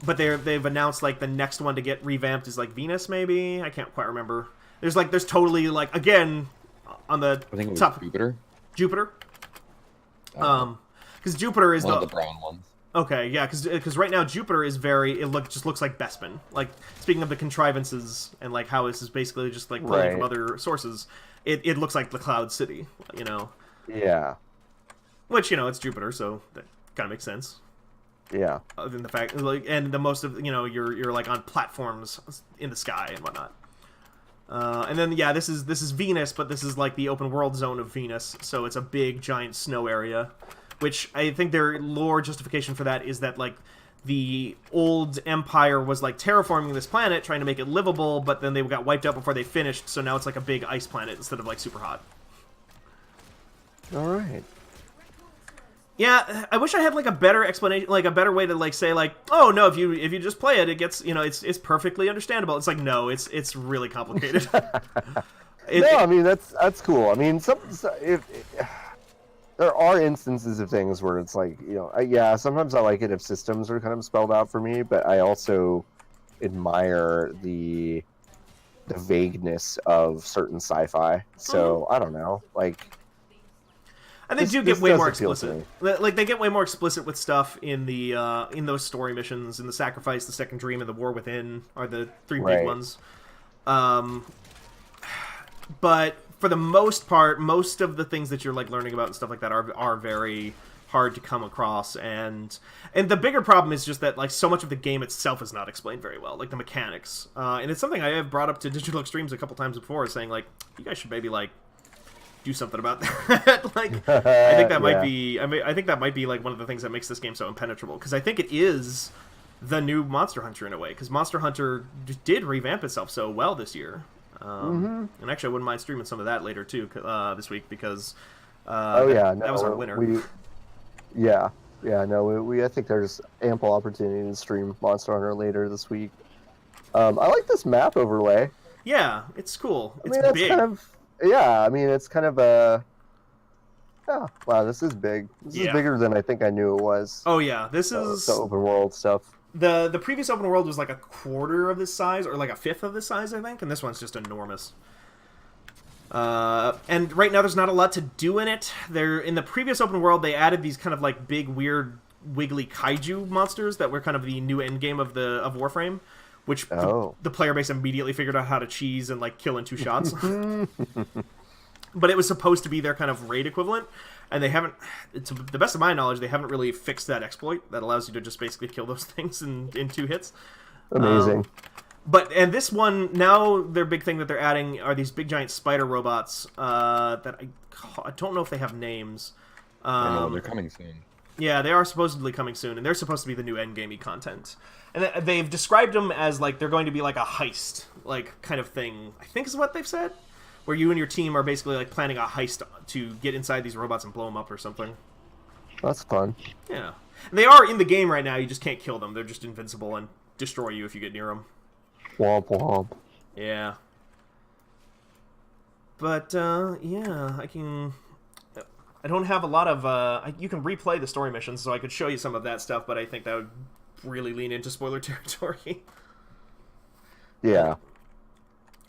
But they've announced like the next one to get revamped is like Venus, maybe. I can't quite remember. There's totally like again on the I think it was top Jupiter. Jupiter. Because Jupiter is one of the brown ones. Okay, yeah, because right now Jupiter is just looks like Bespin. Like, speaking of the contrivances and like how this is basically just like pulling from other sources, it looks like the Cloud City, you know. Yeah. Which, you know, it's Jupiter, so that kind of makes sense. Yeah. Other than the fact, like, and the most of, you know, you're like on platforms in the sky and whatnot. And then yeah, this is Venus, but this is like the open world zone of Venus, so it's a big giant snow area. Which I think their lore justification for that is that, like, the old empire was, like, terraforming this planet, trying to make it livable, but then they got wiped out before they finished, so now it's, like, a big ice planet instead of, like, super hot. Alright. Yeah, I wish I had, like, a better explanation, like, a better way to, like, say, like, oh, no, if you just play it, it gets, you know, it's perfectly understandable. It's like, no, it's really complicated. I mean, that's cool. I mean, there are instances of things where it's like, you know, yeah, sometimes I like it if systems are kind of spelled out for me, but I also admire the vagueness of certain sci-fi. So, I don't know, like... And they do get way more explicit. Like, they get way more explicit with stuff in the in those story missions, in the Sacrifice, the Second Dream, and the War Within are the three big ones. But... for the most part, most of the things that you're like learning about and stuff like that are very hard to come across, and the bigger problem is just that like so much of the game itself is not explained very well, like the mechanics. And it's something I have brought up to Digital Extremes a couple times before, saying like, you guys should maybe like do something about that. Like, I think that might be. I think that might be like one of the things that makes this game so impenetrable, because I think it is the new Monster Hunter in a way, because Monster Hunter did revamp itself so well this year. And actually, I wouldn't mind streaming some of that later too this week, because that was our winner. I think there's ample opportunity to stream Monster Hunter later this week. I like this map overlay. Yeah, it's cool. It's big. It's kind of a... Oh, wow, this is big. This is bigger than I think I knew it was. Oh yeah, this is... the open world stuff. The previous open world was like a quarter of this size, or like a fifth of this size, I think, and this one's just enormous. And right now there's not a lot to do in it. In the previous open world, they added these kind of like big, weird, wiggly kaiju monsters that were kind of the new endgame of Warframe, which the player base immediately figured out how to cheese and like kill in 2 shots. But it was supposed to be their kind of raid equivalent. And they haven't, to the best of my knowledge, they haven't really fixed that exploit that allows you to just basically kill those things in 2 hits. Amazing. And this one, now their big thing that they're adding are these big giant spider robots that I don't know if they have names. I know, they're coming soon. Yeah, they are supposedly coming soon, and they're supposed to be the new endgamey content. And they've described them as like they're going to be like a heist, like kind of thing, I think is what they've said. Where you and your team are basically like planning a heist to get inside these robots and blow them up or something. That's fun. Yeah. And they are in the game right now, you just can't kill them. They're just invincible and destroy you if you get near them. Womp womp. Yeah. But, yeah, I don't have a lot of, you can replay the story missions, so I could show you some of that stuff, but I think that would really lean into spoiler territory. Yeah.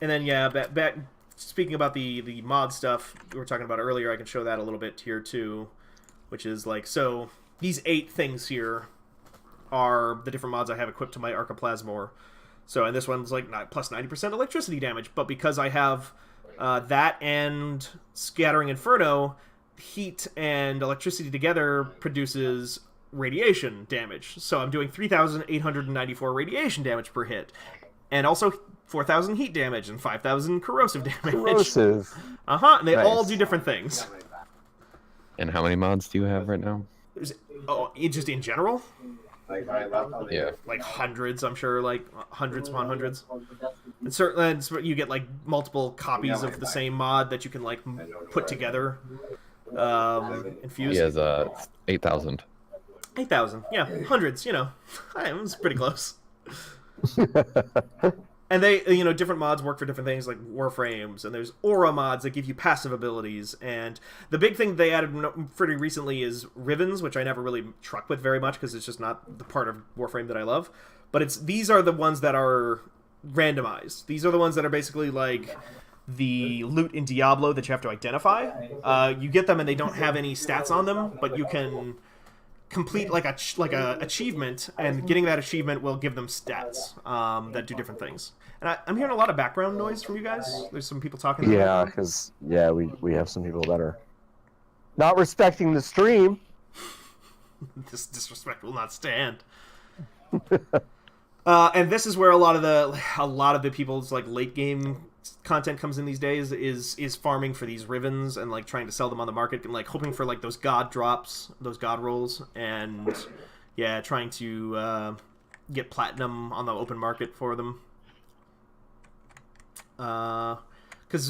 And then, yeah, back speaking about the mod stuff we were talking about earlier, I can show that a little bit here too, which is like, so these 8 things here are the different mods I have equipped to my Archiplasmor. So, and this one's like plus 90% electricity damage, but because I have that and Scattering Inferno, heat and electricity together produces radiation damage. So I'm doing 3,894 radiation damage per hit. And also 4,000 heat damage and 5,000 corrosive damage. Corrosive. And they all do different things. And how many mods do you have right now? Just in general? Yeah. Like hundreds, I'm sure, like hundreds upon hundreds. And certainly you get like multiple copies of the same mod that you can like put together. Infuse. He has 8,000. 8,000, yeah, hundreds, you know. It was pretty close. And they, you know, different mods work for different things, like Warframes, and there's aura mods that give you passive abilities. And the big thing they added pretty recently is Rivens, which I never really truck with very much because it's just not the part of Warframe that I love. But these are the ones that are randomized. These are the ones that are basically like the loot in Diablo that you have to identify. You get them and they don't have any stats on them, but you can complete like a achievement, and getting that achievement will give them stats that do different things. And I'm hearing a lot of background noise from you guys. There's some people talking. Yeah, because we have some people that are not respecting the stream. This disrespect will not stand. And this is where a lot of the people's like late game content comes in these days, is farming for these Rivens and like trying to sell them on the market and like hoping for like those god drops, those god rolls, and yeah, trying to get platinum on the open market for them. Because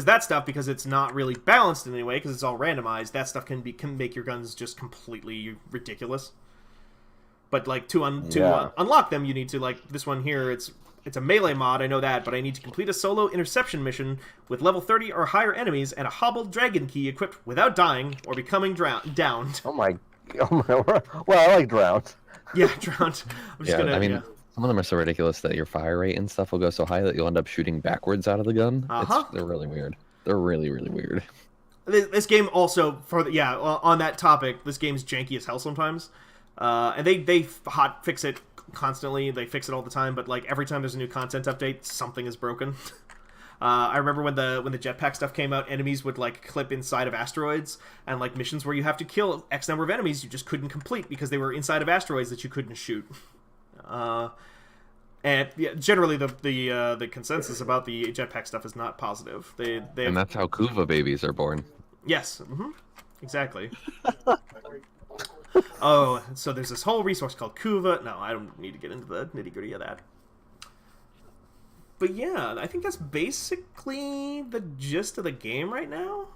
that stuff, because it's not really balanced in any way, because it's all randomized, that stuff can make your guns just completely ridiculous. But like to unlock them, you need to, like this one here, it's a melee mod, I know that, but I need to complete a solo interception mission with level 30 or higher enemies and a hobbled dragon key equipped without dying or becoming downed. Oh my, well, I like drowned. Yeah, drowned. I'm just gonna. I mean, yeah. Some of them are so ridiculous that your fire rate and stuff will go so high that you'll end up shooting backwards out of the gun. They're really weird. They're really, really weird. This game also, on that topic, this game's janky as hell sometimes. And they hot fix it constantly. They fix it all the time, but like every time there's a new content update, something is broken. I remember when the jetpack stuff came out, enemies would like clip inside of asteroids, and like missions where you have to kill X number of enemies you just couldn't complete because they were inside of asteroids that you couldn't shoot. And yeah, generally the consensus about the jetpack stuff is not positive. And that's how Kuva babies are born. Yes, exactly. Oh, so there's this whole resource called Kuva. No, I don't need to get into the nitty-gritty of that. But yeah, I think that's basically the gist of the game right now.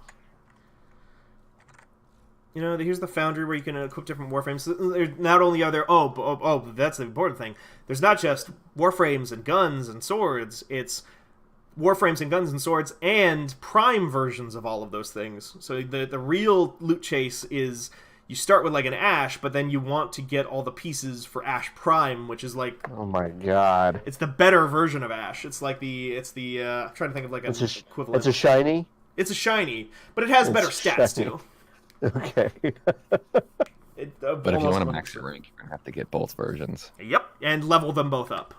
You know, here's the foundry where you can equip different Warframes. Not only are there... Oh, that's the important thing. There's not just Warframes and guns and swords. It's Warframes and guns and swords and Prime versions of all of those things. So the real loot chase is... You start with like an Ash, but then you want to get all the pieces for Ash Prime, which is like... Oh my god. It's the better version of Ash. It's like I'm trying to think of like an equivalent. It's a shiny? It's a shiny, but it has better stats too. Okay. But if you want to max your rank, you're going to have to get both versions. Yep, and level them both up.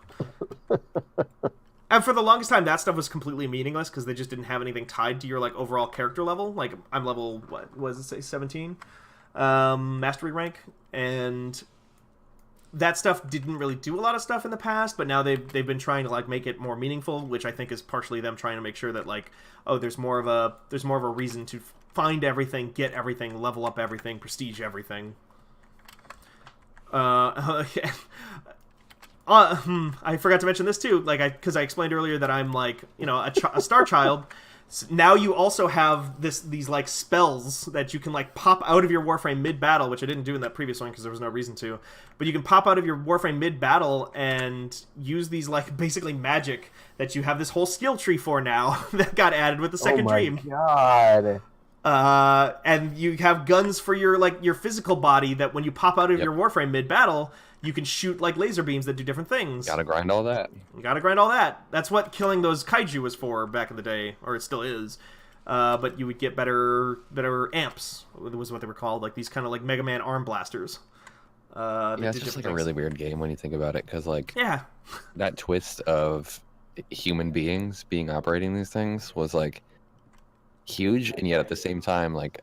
And for the longest time, that stuff was completely meaningless because they just didn't have anything tied to your like overall character level. Like, I'm level, what does it say, 17? Mastery rank, and that stuff didn't really do a lot of stuff in the past, but now they've been trying to like make it more meaningful, which I think is partially them trying to make sure that like, oh, there's more of a reason to find everything, get everything, level up everything, prestige everything. I forgot to mention this too, like because I explained earlier that I'm like, you know, a star child. Now you also have these like spells that you can like pop out of your Warframe mid-battle, which I didn't do in that previous one because there was no reason to. But you can pop out of your Warframe mid-battle and use these like basically magic that you have this whole skill tree for now that got added with the second dream. Oh my god. And you have guns for your physical body that when you pop out of your Warframe mid-battle, you can shoot like laser beams that do different things. Gotta grind all that. You gotta grind all that. That's what killing those kaiju was for back in the day, or it still is. But you would get better amps, was what they were called, like these kind of like Mega Man arm blasters. It's just like a really weird game when you think about it, because like that twist of human beings being operating these things was like huge, and yet at the same time, like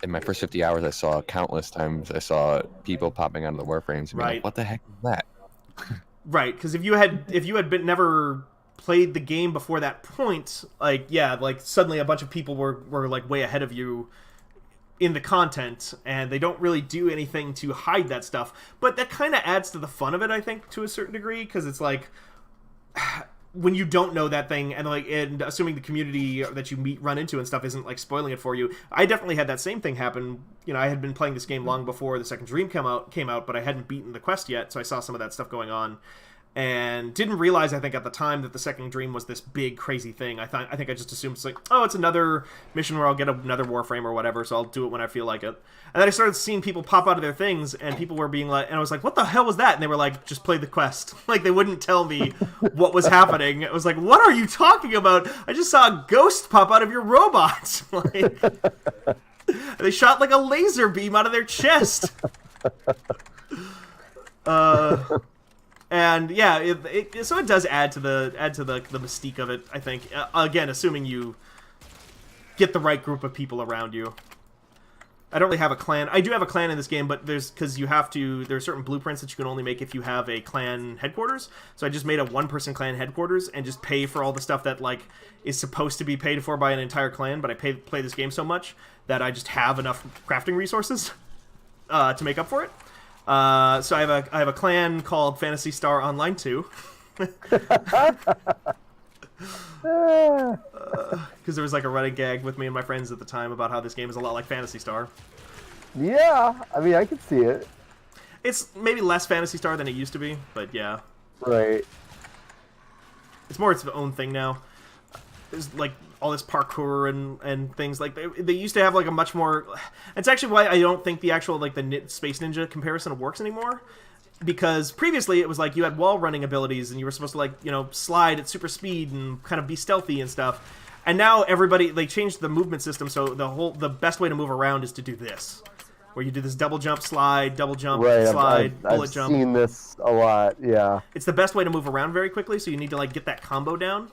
in my first 50 hours, I saw countless times I people popping out of the Warframes and being like, what the heck is that? Right, because if you had never played the game before that point, like suddenly a bunch of people were like way ahead of you in the content, and they don't really do anything to hide that stuff. But that kind of adds to the fun of it, I think, to a certain degree, because it's like when you don't know that thing, and assuming the community that you run into and stuff isn't like spoiling it for you. I definitely had that same thing happen. You know, I had been playing this game long before the second dream came out, but I hadn't beaten the quest yet, so I saw some of that stuff going on. and didn't realize, I think, at the time that the second dream was this big, crazy thing. I think I just assumed it's like, oh, it's another mission where I'll get another Warframe or whatever, so I'll do it when I feel like it. And then I started seeing people pop out of their things, and people were being like, and I was like, what the hell was that? And they were like, just play the quest. Like, they wouldn't tell me what was happening. I was like, what are you talking about? I just saw a ghost pop out of your robot. Like, they shot like a laser beam out of their chest. And yeah, so it does add to the mystique of it, I think. Again, assuming you get the right group of people around you. I don't really have a clan. I do have a clan in this game, but there's certain blueprints that you can only make if you have a clan headquarters. So I just made a one-person clan headquarters and just pay for all the stuff that like is supposed to be paid for by an entire clan. But I play this game so much that I just have enough crafting resources to make up for it. So I have a clan called Phantasy Star Online 2. Because there was like a running gag with me and my friends at the time about how this game is a lot like Phantasy Star. Yeah, I mean, I could see it. It's maybe less Phantasy Star than it used to be, but yeah. Right. It's more its own thing now. There's like all this parkour and things like they used to have like a much more. It's actually why I don't think the actual like the Space Ninja comparison works anymore. Because previously it was like you had wall running abilities and you were supposed to like, you know, slide at super speed and kind of be stealthy and stuff. And now they changed the movement system, so the best way to move around is to do this. Where you do this double jump, slide, double jump, right, slide, bullet jump. I've seen this a lot, yeah. It's the best way to move around very quickly, so you need to like get that combo down.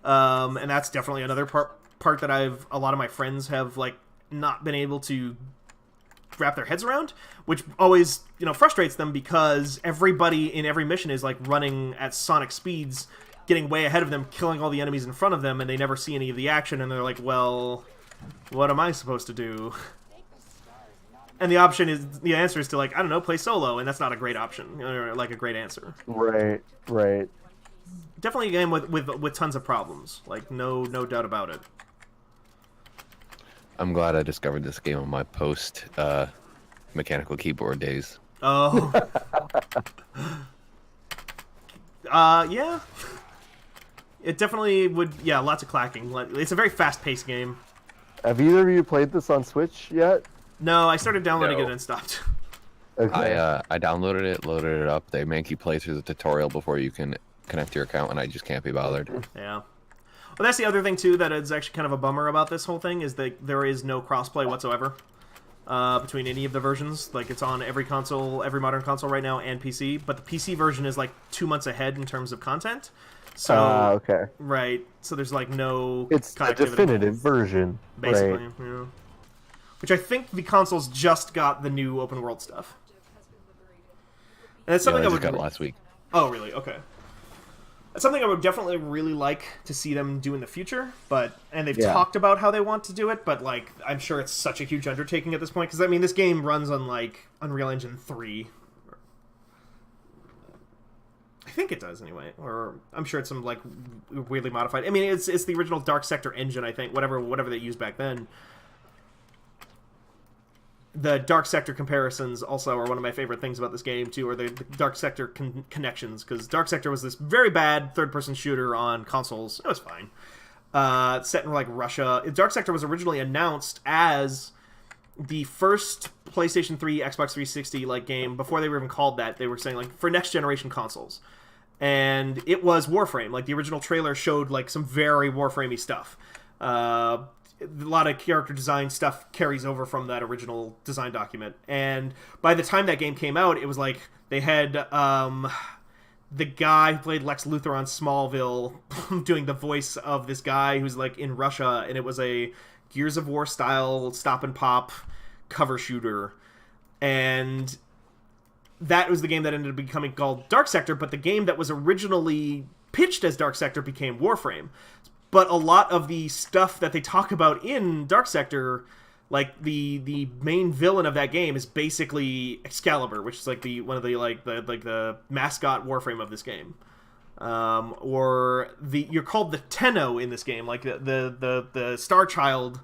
And that's definitely another part that a lot of my friends have like not been able to wrap their heads around, which always, you know, frustrates them because everybody in every mission is like running at sonic speeds, getting way ahead of them, killing all the enemies in front of them, and they never see any of the action, and they're like, well, what am I supposed to do? And the answer is to like, I don't know, play solo, and that's not a great option, or like a great answer. Right, right. Definitely a game with tons of problems, like no doubt about it. I'm glad I discovered this game on my post mechanical keyboard days. Oh. Yeah. It definitely would, yeah, lots of clacking. It's a very fast-paced game. Have either of you played this on Switch yet? No, I started downloading it and stopped. Okay. I downloaded it, loaded it up. They make you play through the tutorial before you can connect to your account, and I just can't be bothered. Yeah. Well, that's the other thing, too, that is actually kind of a bummer about this whole thing, is that there is no crossplay whatsoever between any of the versions. Like, it's on every console, every modern console right now, and PC, but the PC version is, like, 2 months ahead in terms of content. So, okay. Right. So there's, like, no It's the definitive version. Basically, right. Yeah. Which I think the consoles just got the new open world stuff. And it's something I I just would... got it last week. Oh, really? Okay. It's something I would definitely really like to see them do in the future, and they've talked about how they want to do it, but like I'm sure it's such a huge undertaking at this point, because I mean this game runs on like Unreal Engine 3. I think it does anyway, or I'm sure it's some like weirdly modified. I mean it's the original Dark Sector engine, I think, whatever they used back then. The Dark Sector comparisons also are one of my favorite things about this game, too, or the Dark Sector connections, because Dark Sector was this very bad third-person shooter on consoles. It was fine. Set in, like, Russia. Dark Sector was originally announced as the first PlayStation 3, Xbox 360, like, game. Before they were even called that, they were saying, like, for next-generation consoles. And it was Warframe. Like, the original trailer showed, like, some very Warframe-y stuff. A lot of character design stuff carries over from that original design document. And by the time that game came out, it was like they had the guy who played Lex Luthor on Smallville doing the voice of this guy who's like in Russia, and it was a Gears of War style stop and pop cover shooter. And that was the game that ended up becoming called Dark Sector, but the game that was originally pitched as Dark Sector became Warframe. But a lot of the stuff that they talk about in Dark Sector, like the main villain of that game is basically Excalibur, which is like one of the mascot Warframe of this game. You're called the Tenno in this game, like the Star Child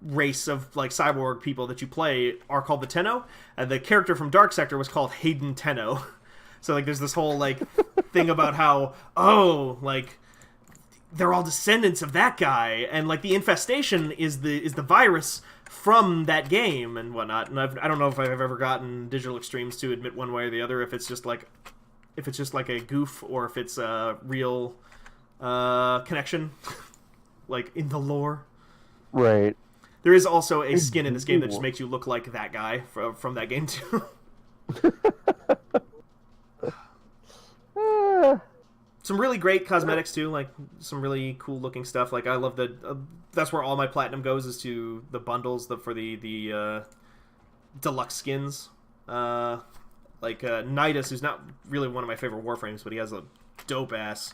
race of like cyborg people that you play are called the Tenno, and the character from Dark Sector was called Hayden Tenno. So like there's this whole like thing about how, oh, like, they're all descendants of that guy, and like the infestation is the virus from that game and whatnot. And I don't know if I've ever gotten Digital Extremes to admit one way or the other if it's just like a goof or if it's a real connection, like in the lore. Right. There is also a skin in this game that just makes you look like that guy from that game too. Some really great cosmetics too, like some really cool looking stuff. Like I love that's where all my platinum goes, is to the bundles for the deluxe skins. Like Nidus, who's not really one of my favorite Warframes, but he has a dope ass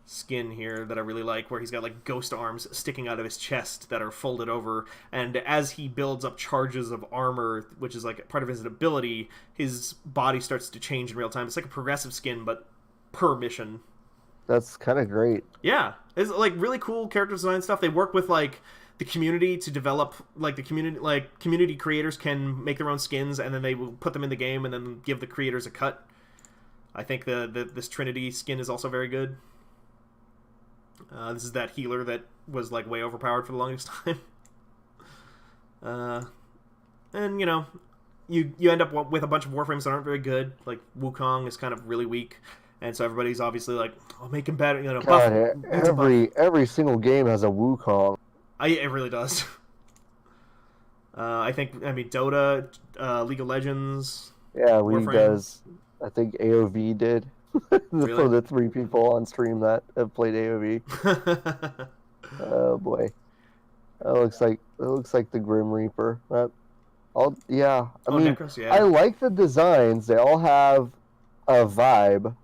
skin here that I really like, where he's got like ghost arms sticking out of his chest that are folded over, and as he builds up charges of armor, which is like part of his ability, his body starts to change in real time. It's like a progressive skin, but per mission. That's kind of great. Yeah, it's like really cool character design stuff. They work with like the community to develop, like the community creators can make their own skins, and then they will put them in the game and then give the creators a cut. I think this Trinity skin is also very good. This is that healer that was like way overpowered for the longest time. And you know, you end up with a bunch of Warframes that aren't very good. Like Wukong is kind of really weak, and so everybody's obviously like, "Oh, make him better." You know, God, every single game has a Wukong. It really does. I mean, Dota, League of Legends. Yeah, League Warframe. does. I think AOV did. Really? For the 3 people on stream that have played AOV. Oh boy, that looks like the Grim Reaper. I mean, Necros, yeah. I like the designs. They all have a vibe.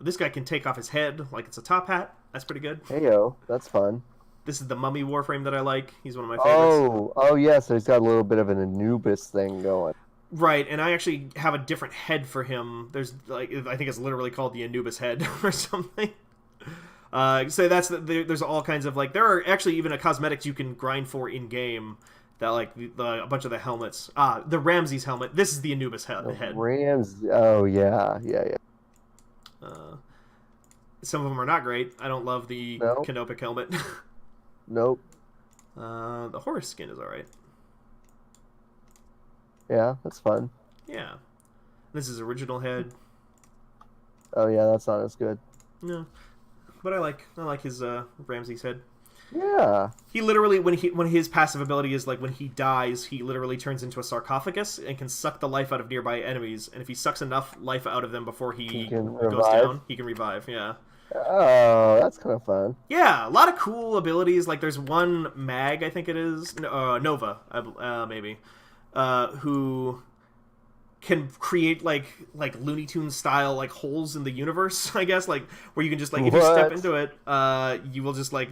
This guy can take off his head like it's a top hat. That's pretty good. Heyo, that's fun. This is the Mummy Warframe that I like. He's one of my favorites. Oh yeah, so he's got a little bit of an Anubis thing going. Right, and I actually have a different head for him. There's like, I think it's literally called the Anubis head or something. So there's all kinds of like, there are actually even a cosmetics you can grind for in game that like a bunch of the helmets. The Ramses helmet. This is the Anubis head. Rams. Oh yeah. Some of them are not great. I don't love the Canopic helmet. Nope. The Horus skin is alright. Yeah, that's fun. Yeah. This is original head. Oh yeah, that's not as good. No. But I like his Ramses head. Yeah. He literally, when his passive ability is like when he dies, he literally turns into a sarcophagus and can suck the life out of nearby enemies. And if he sucks enough life out of them before he goes down, he can revive. Yeah. Oh, that's kind of fun. Yeah, a lot of cool abilities. Like there's one mag, I think it is, Nova, maybe, who can create like Looney Tunes style like holes in the universe, I guess, like where you can just like if you step into it, you will just like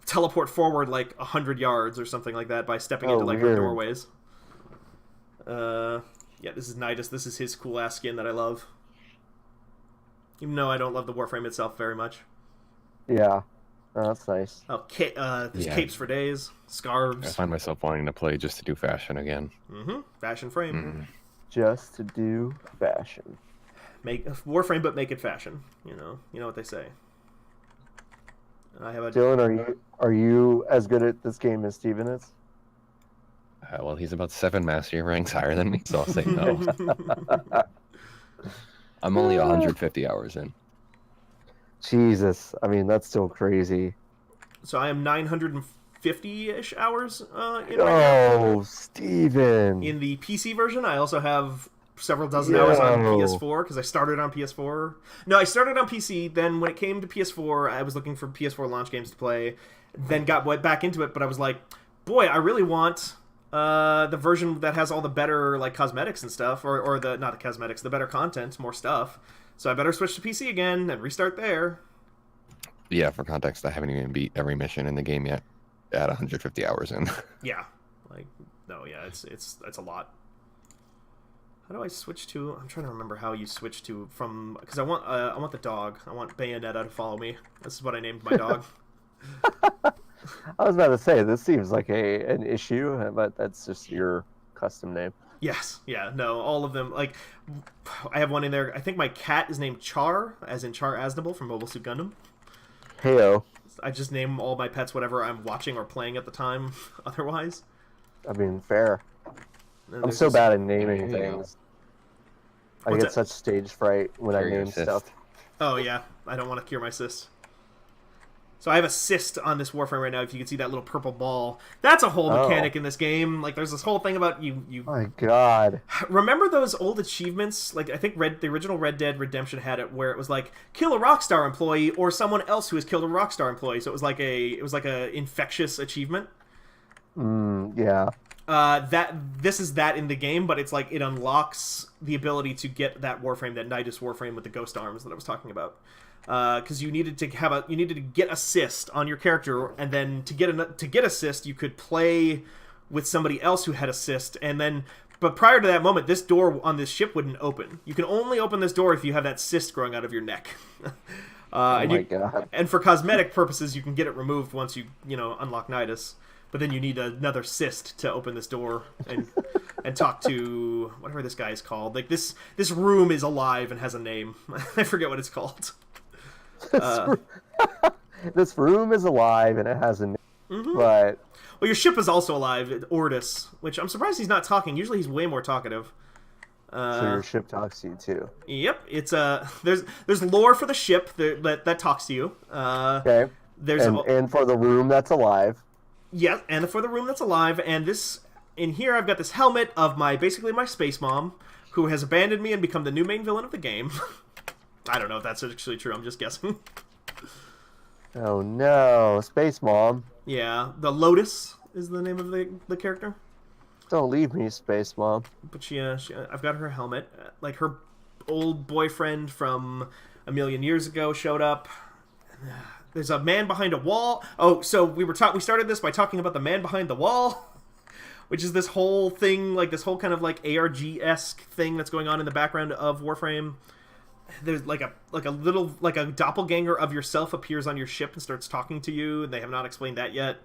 teleport forward like 100 yards or something like that by stepping into like her doorways. Yeah, this is Nidus. This is his cool ass skin that I love. Even though I don't love the Warframe itself very much. Yeah. Oh, that's nice. Oh, there's capes for days, scarves. I find myself wanting to play just to do fashion again. Mm-hmm. Fashion frame. Mm. Just to do fashion. Make Warframe, but make it fashion. You know what they say. I have a Dylan, are you as good at this game as Steven is? Well, he's about 7 mastery ranks higher than me, so I'll say no. I'm only 150 hours in. Jesus, I mean that's still crazy. So I am 950-ish hours in right now. Oh, Steven. In the PC version, I also have several dozen hours on PS4 because I started on PS4. No, I started on PC. Then when it came to PS4, I was looking for PS4 launch games to play. Then got back into it, but I was like, boy, I really want the version that has all the better like cosmetics and stuff, or the not the cosmetics, the better content, more stuff. So I better switch to PC again and restart there. Yeah, for context, I haven't even beat every mission in the game yet at 150 hours in. Yeah, it's a lot. How do I switch to? I'm trying to remember how you switch to from, because I want the dog. I want Bayonetta to follow me. This is what I named my dog. I was about to say this seems like an issue, but that's just your custom name. Yes, yeah, no, all of them. Like, I have one in there. I think my cat is named Char, as in Char Aznable from Mobile Suit Gundam. Heyo. I just name all my pets whatever I'm watching or playing at the time. Otherwise, I mean, fair. And I'm there's so just- bad at naming There you go. things. I What's get that? such stage fright when I Cure your name cyst. stuff. Oh yeah, I don't want to cure my cyst. So I have a cyst on this Warframe right now. If you can see that little purple ball, that's a whole mechanic in this game. Like, there's this whole thing about you. Oh my god. Remember those old achievements? Like, I think the original Red Dead Redemption had it, where it was like kill a Rockstar employee or someone else who has killed a Rockstar employee. So it was like a infectious achievement. Yeah. This is that in the game, but it's like it unlocks the ability to get that Warframe, that Nidus Warframe with the ghost arms that I was talking about. Because you needed to get assist on your character, and then to get assist, you could play with somebody else who had assist, and then. But prior to that moment, this door on this ship wouldn't open. You can only open this door if you have that cyst growing out of your neck. Oh my god. And for cosmetic purposes, you can get it removed once you unlock Nidus. But then you need another cyst to open this door and talk to whatever this guy is called. Like this room is alive and has a name. I forget what it's called. This room is alive and it has a name, but Well, your ship is also alive, Ordis, which I'm surprised he's not talking. Usually he's way more talkative. so your ship talks to you too. Yep, it's there's lore for the ship that talks to you. Okay. There's And for the room that's alive. yeah, and for the room that's alive, and this in here I've got this helmet of basically my space mom, who has abandoned me and become the new main villain of the game. I don't know if that's actually true. I'm just guessing. Oh no, Space Mom. Yeah, the Lotus is the name of the character. Don't leave me, Space Mom. But I've got her helmet. Like, her old boyfriend from a million years ago showed up. There's a man behind a wall. Oh, so we started this by talking about the man behind the wall, which is this whole thing, like this whole kind of like ARG-esque thing that's going on in the background of Warframe. There's like a doppelganger of yourself appears on your ship and starts talking to you, and they have not explained that yet.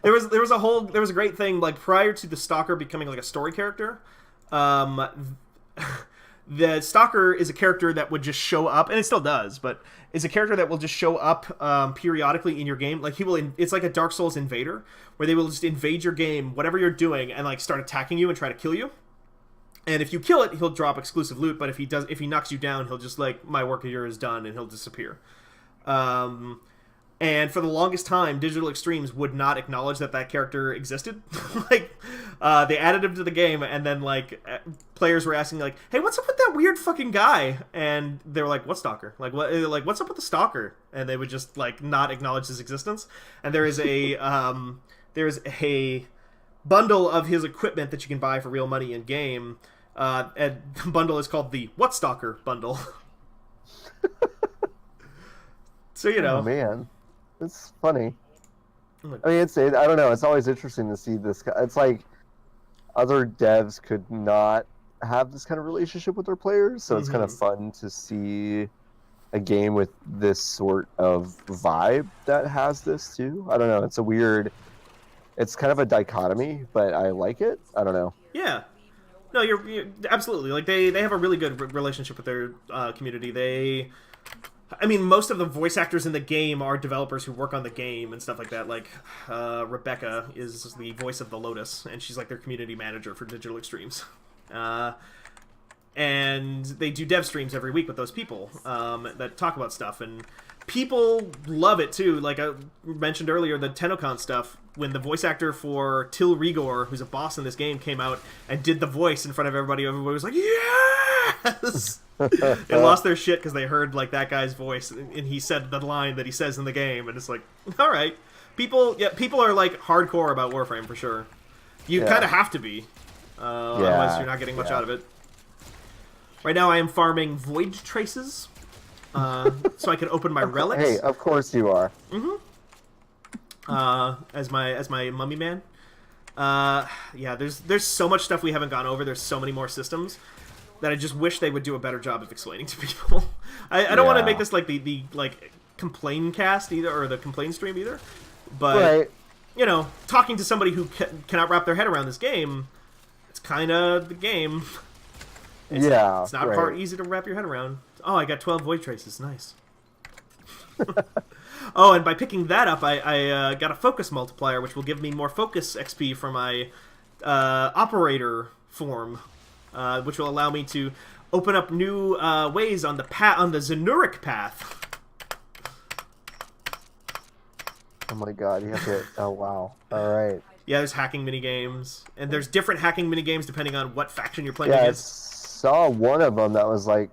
There was a great thing, like, prior to the Stalker becoming like a story character. The Stalker is a character that would just show up, and it still does, but is a character that will just show up periodically in your game. Like, it's like a Dark Souls invader, where they will just invade your game, whatever you're doing, and like start attacking you and try to kill you. And if you kill it, he'll drop exclusive loot, but if he knocks you down, he'll just like, my work here is done, and he'll disappear. And for the longest time, Digital Extremes would not acknowledge that character existed. Like, they added him to the game, and then like players were asking like, "Hey, what's up with that weird fucking guy?" And they were like, "What Stalker? Like what? Like what's up with the Stalker?" And they would just like not acknowledge his existence. And there is a bundle of his equipment that you can buy for real money in game. And the bundle is called the What Stalker bundle. So Oh man, it's funny. I mean, I don't know. It's always interesting to see this. It's like other devs could not have this kind of relationship with their players, so it's kind of fun to see a game with this sort of vibe that has this too. I don't know. It's a weird. It's kind of a dichotomy, but I like it. I don't know. Yeah. No, you're absolutely, like, they have a really good relationship with their community. I mean, most of the voice actors in the game are developers who work on the game and stuff like that. Like, Rebecca is the voice of the Lotus, and she's like their community manager for Digital Extremes. And they do dev streams every week with those people that talk about stuff, and people love it too. Like I mentioned earlier, the Tennokan stuff, when the voice actor for Till Rigor, who's a boss in this game, came out and did the voice in front of everybody was like, yes! They lost their shit because they heard like that guy's voice, and he said the line that he says in the game, and it's like, all right, people are like hardcore about Warframe for sure. You kind of have to be, otherwise you're not getting much out of it. Right now, I am farming void traces, so I can open my relics. Hey, of course you are. As my mummy man. Yeah, there's so much stuff we haven't gone over. There's so many more systems that I just wish they would do a better job of explaining to people. I don't want to make this like the like complain cast either, or the complain stream either. But you know, talking to somebody who cannot wrap their head around this game, kind of the game. It's not hard, easy to wrap your head around. Oh, I got 12 void traces. Nice. Oh, and by picking that up, I got a focus multiplier, which will give me more focus XP for my operator form, which will allow me to open up new ways on the Zenuric path. Oh my god, you have to... Oh, wow. Alright. Yeah, there's hacking minigames, and there's different hacking minigames depending on what faction you're playing Yeah, against. I saw one of them that was, like,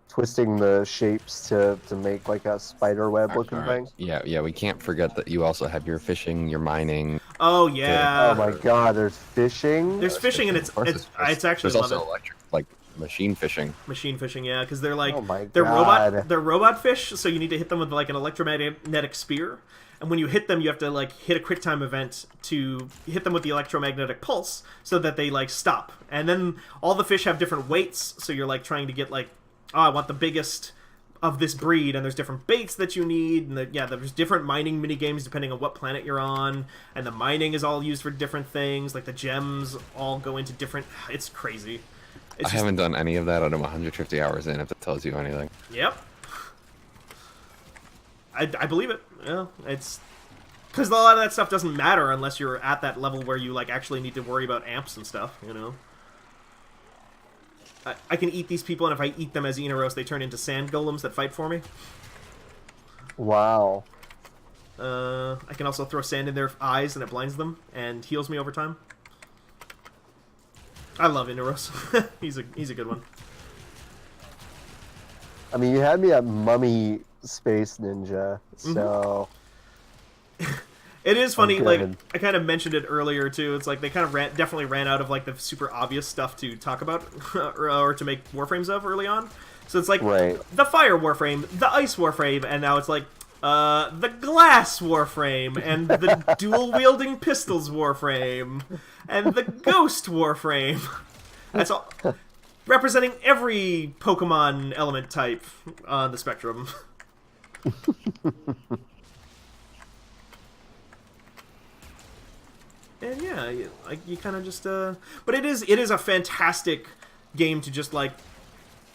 twisting the shapes to make, like, a spider web looking thing. Yeah, we can't forget that you also have your fishing, your mining. Oh, yeah. Oh my god, there's fishing? There's fishing, and it's actually... There's also electric, like, machine fishing. Machine fishing, yeah, because they're like... Oh my they're god. They're robot fish, so you need to hit them with, like, an electromagnetic spear. And when you hit them, you have to, like, hit a quick time event to hit them with the electromagnetic pulse so that they, like, stop. And then all the fish have different weights, so you're, like, trying to get, like, oh, I want the biggest of this breed, and there's different baits that you need, and there's different mining minigames depending on what planet you're on, and the mining is all used for different things, like the gems all go into different... It's crazy. I haven't done any of that. I'm 150 hours in, if that tells you anything. Yep. I believe it. Yeah, it's... Because a lot of that stuff doesn't matter unless you're at that level where you, like, actually need to worry about amps and stuff, you know? I can eat these people, and if I eat them as Enos, they turn into sand golems that fight for me. Wow. I can also throw sand in their eyes, and it blinds them, and heals me over time. I love Enos. He's a good one. I mean, you had me at Mummy Space Ninja, so... It is funny, like, I kind of mentioned it earlier, too. It's like they kind of definitely ran out of, like, the super obvious stuff to talk about or to make Warframes of early on. So it's like the Fire Warframe, the Ice Warframe, and now it's like the Glass Warframe, and the Dual-Wielding Pistols Warframe, and the Ghost Warframe. That's all. Representing every Pokemon element type on the spectrum. And yeah, like you kind of just but it is a fantastic game to just like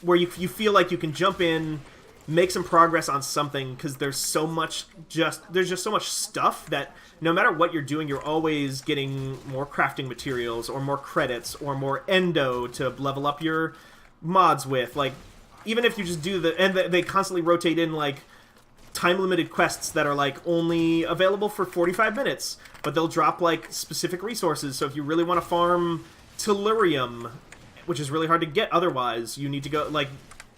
where you feel like you can jump in, make some progress on something because there's just so much stuff that no matter what you're doing, you're always getting more crafting materials or more credits or more endo to level up your mods with. Like even if you just do they constantly rotate in like time-limited quests that are like only available for 45 minutes, but they'll drop like specific resources. So if you really want to farm Tellurium, which is really hard to get otherwise, you need to go like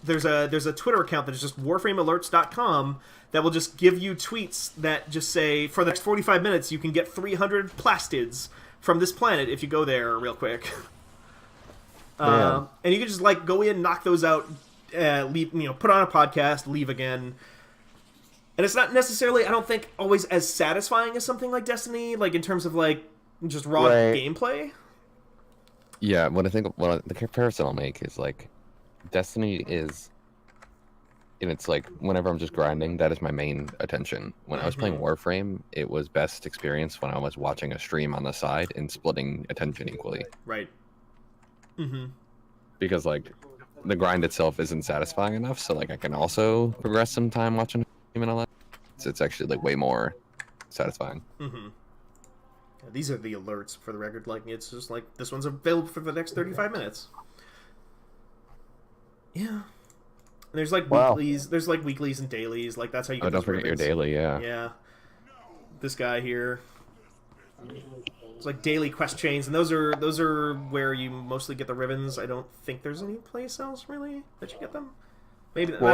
there's a Twitter account that is just warframealerts.com that will just give you tweets that just say for the next 45 minutes you can get 300 plastids from this planet if you go there real quick. And you can just like go in, knock those out, leave, put on a podcast, leave again. And it's not necessarily, I don't think, always as satisfying as something like Destiny, like in terms of like just raw gameplay. Yeah, the comparison I'll make is like Destiny is, and it's like whenever I'm just grinding, that is my main attention. When I was playing Warframe, it was best experience when I was watching a stream on the side and splitting attention equally. Right. Because like the grind itself isn't satisfying enough, so like I can also progress some time watching and all that. So it's actually like way more satisfying. Yeah, these are the alerts for the record. Like it's just like this one's available for the next 35 minutes. Yeah. And there's like weeklies. There's like weeklies and dailies. Like that's how you. Don't forget ribbons. Your daily. Yeah. Yeah. This guy here. It's like daily quest chains, and those are where you mostly get the ribbons. I don't think there's any place else really that you get them. Maybe who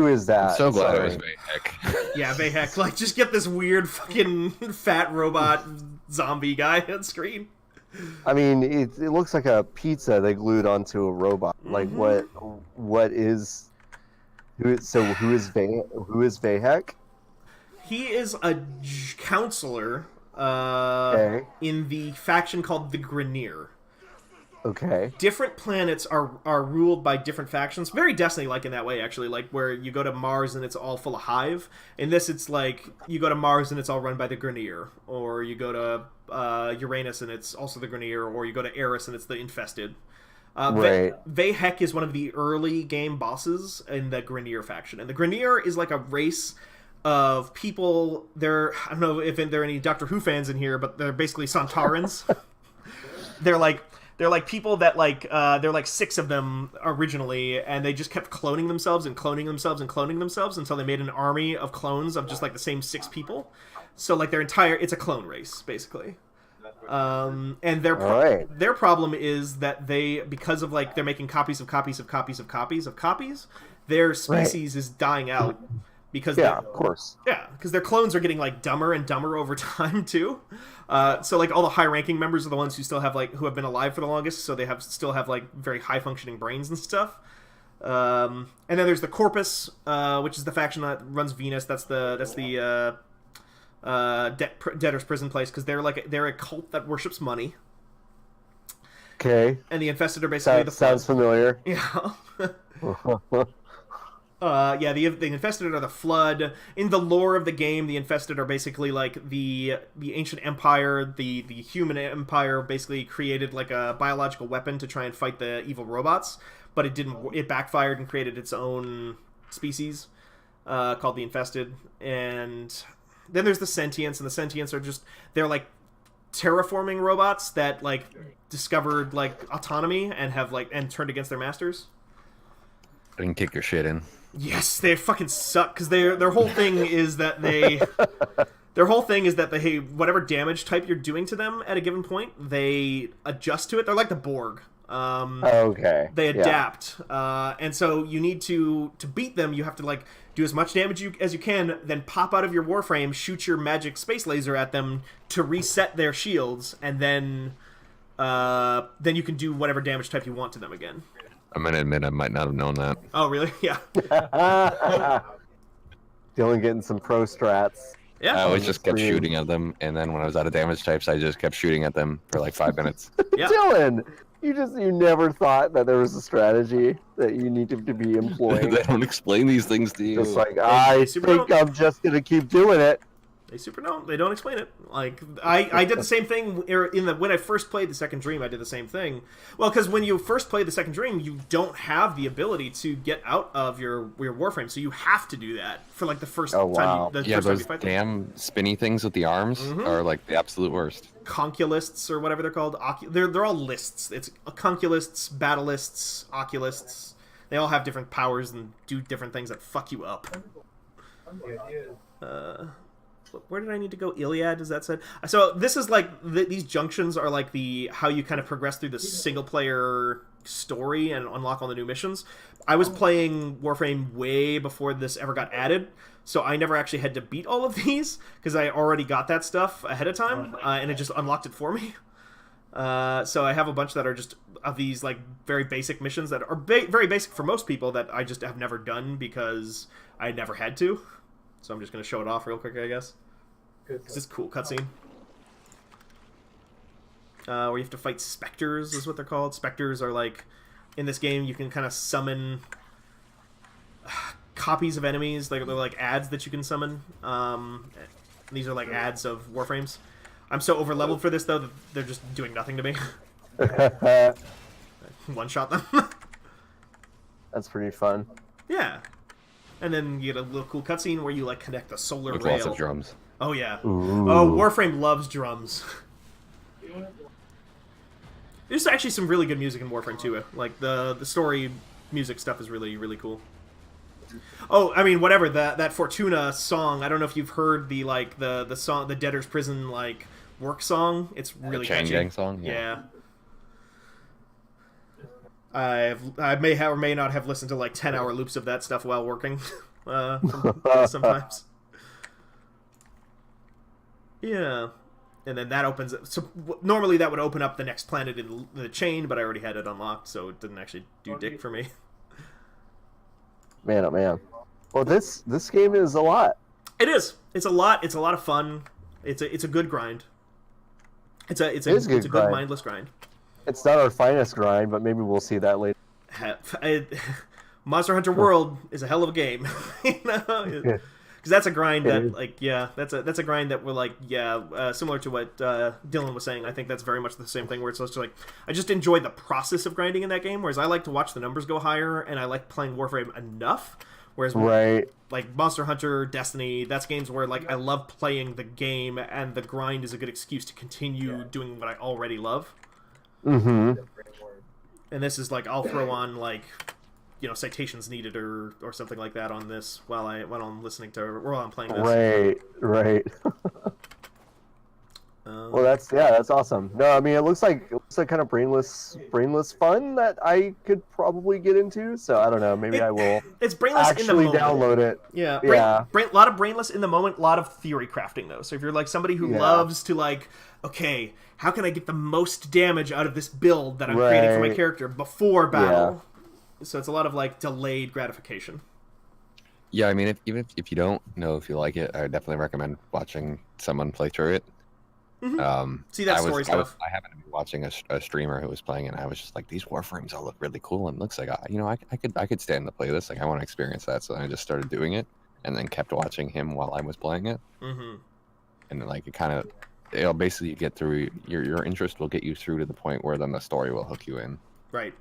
is that? I'm so glad it was Vahek. Yeah, Vahek. Like, just get this weird fucking fat robot zombie guy on screen. I mean, it looks like a pizza they glued onto a robot. Like, what is? Who is Vahek? He is a counselor in the faction called the Grineer. Okay. Different planets are ruled by different factions. Very Destiny-like in that way, actually. Like, where you go to Mars and it's all full of hive. In this, it's like, you go to Mars and it's all run by the Grineer. Or you go to Uranus and it's also the Grineer. Or you go to Eris and it's the Infested. Right. Vehek is one of the early game bosses in the Grineer faction. And the Grineer is like a race of people. I don't know if there are any Doctor Who fans in here, but they're basically Santarans. They're like people that they're like 6 of them originally, and they just kept cloning themselves and cloning themselves and cloning themselves until they made an army of clones of just like the same 6 people. So like it's a clone race basically. And their problem is that because of like they're making copies of copies of copies of copies of copies, their species is dying out. Because of course. Yeah, because their clones are getting like dumber and dumber over time too. So like all the high-ranking members are the ones who have been alive for the longest, so they still have like very high-functioning brains and stuff. And then there's the Corpus, which is the faction that runs Venus. That's the debtor's prison place, because they're a cult that worships money. Okay. And the Infested are basically sounds familiar. Yeah. The Infested are the Flood. In the lore of the game, the Infested are basically like the ancient empire, the human empire basically created like a biological weapon to try and fight the evil robots, but it backfired and created its own species called the Infested. And then there's the Sentients, and the Sentients are they're like terraforming robots that like discovered like autonomy and have and turned against their masters. I can kick your shit in. Yes, they fucking suck, because their whole thing is that whatever damage type you're doing to them at a given point, they adjust to it. They're like the Borg. Okay. They adapt, and so you need to beat them. You have to like do as much damage as you can, then pop out of your Warframe, shoot your magic space laser at them to reset their shields, and then you can do whatever damage type you want to them again. I'm gonna admit I might not have known that. Oh, really? Yeah. Dylan getting some pro strats. Yeah. I always just kept shooting at them, and then when I was out of damage types, I just kept shooting at them for like 5 minutes. Yeah. Dylan, you never thought that there was a strategy that you needed to be employing. They don't explain these things to you. Just like, I think I'm just gonna keep doing it. They don't explain it. Like I did the same thing when I first played the Second Dream. I did the same thing. Well, because when you first play the Second Dream, you don't have the ability to get out of your Warframe, so you have to do that for like the first time. First time those you fight damn spinny things with the arms are like the absolute worst. Conculists or whatever they're called. They're all lists. It's conculists, battleists, oculists. They all have different powers and do different things that fuck you up. Where did I need to go? Iliad, is that said? So this is like these junctions are like how you kind of progress through the single player story and unlock all the new missions. I was playing Warframe way before this ever got added, so I never actually had to beat all of these because I already got that stuff ahead of time, and it just unlocked it for me. So I have a bunch that are just of these like very basic missions that are very basic for most people that I just have never done because I never had to. So I'm just going to show it off real quick, I guess. It's this cool cutscene. Where you have to fight specters, is what they're called. Specters are like, in this game, you can kind of summon copies of enemies. They're like ads that you can summon. These are like ads of Warframes. I'm so overleveled for this, though, that they're just doing nothing to me. One-shot them. That's pretty fun. Yeah. And then you get a little cool cutscene where you like connect the solar With rail. lots of drums. Oh yeah. Ooh. Oh, Warframe loves drums. There's actually some really good music in Warframe too. Like the story music stuff is really really cool. Oh, I mean whatever that Fortuna song. I don't know if you've heard the song, the Debtor's Prison like work song. It's really Chain catchy. Gang song. Yeah. I may have or may not have listened to like 10-hour loops of that stuff while working sometimes. Yeah. And then that opens up. So normally that would open up the next planet in the chain, but I already had it unlocked, so it didn't actually do dick for me. Man, oh man. Well, this game is a lot. It is. It's a lot. It's a lot of fun. It's a good grind. It's a good mindless grind. It's not our finest grind, but maybe we'll see that later. Monster Hunter World is a hell of a game. You know? Yeah. Because that's a grind It that, is. like, yeah, that's a grind that we're like, yeah, similar to what Dylan was saying. I think that's very much the same thing. Where it's just like, I just enjoy the process of grinding in that game. Whereas I like to watch the numbers go higher, and I like playing Warframe enough. Whereas, Right. like Monster Hunter, Destiny, that's games where like I love playing the game, and the grind is a good excuse to continue doing what I already love. Mm-hmm. And this is like, I'll throw on like, you know, citations needed or something like that on this while I'm listening to or while I'm playing this. Right. Well, that's awesome. No, I mean it looks like kind of brainless fun that I could probably get into. So I don't know. Maybe I will It's brainless in the actually moment. download it. Yeah, Yeah. A lot of brainless in the moment, a lot of theory crafting though. So if you're like somebody who Yeah. loves to like, okay, how can I get the most damage out of this build that I'm creating for my Right. character before battle? So it's a lot of like delayed gratification. Yeah, I mean, even if you don't know if you like it, I would definitely recommend watching someone play through it. See that story stuff. I happened to be watching a streamer who was playing, and I was just like, these Warframes all look really cool, and it looks like I could stand to play this. Like, I want to experience that, so I just started doing it, and then kept watching him while I was playing it, and like it'll basically get through your interest will get you through to the point where then the story will hook you in. Right.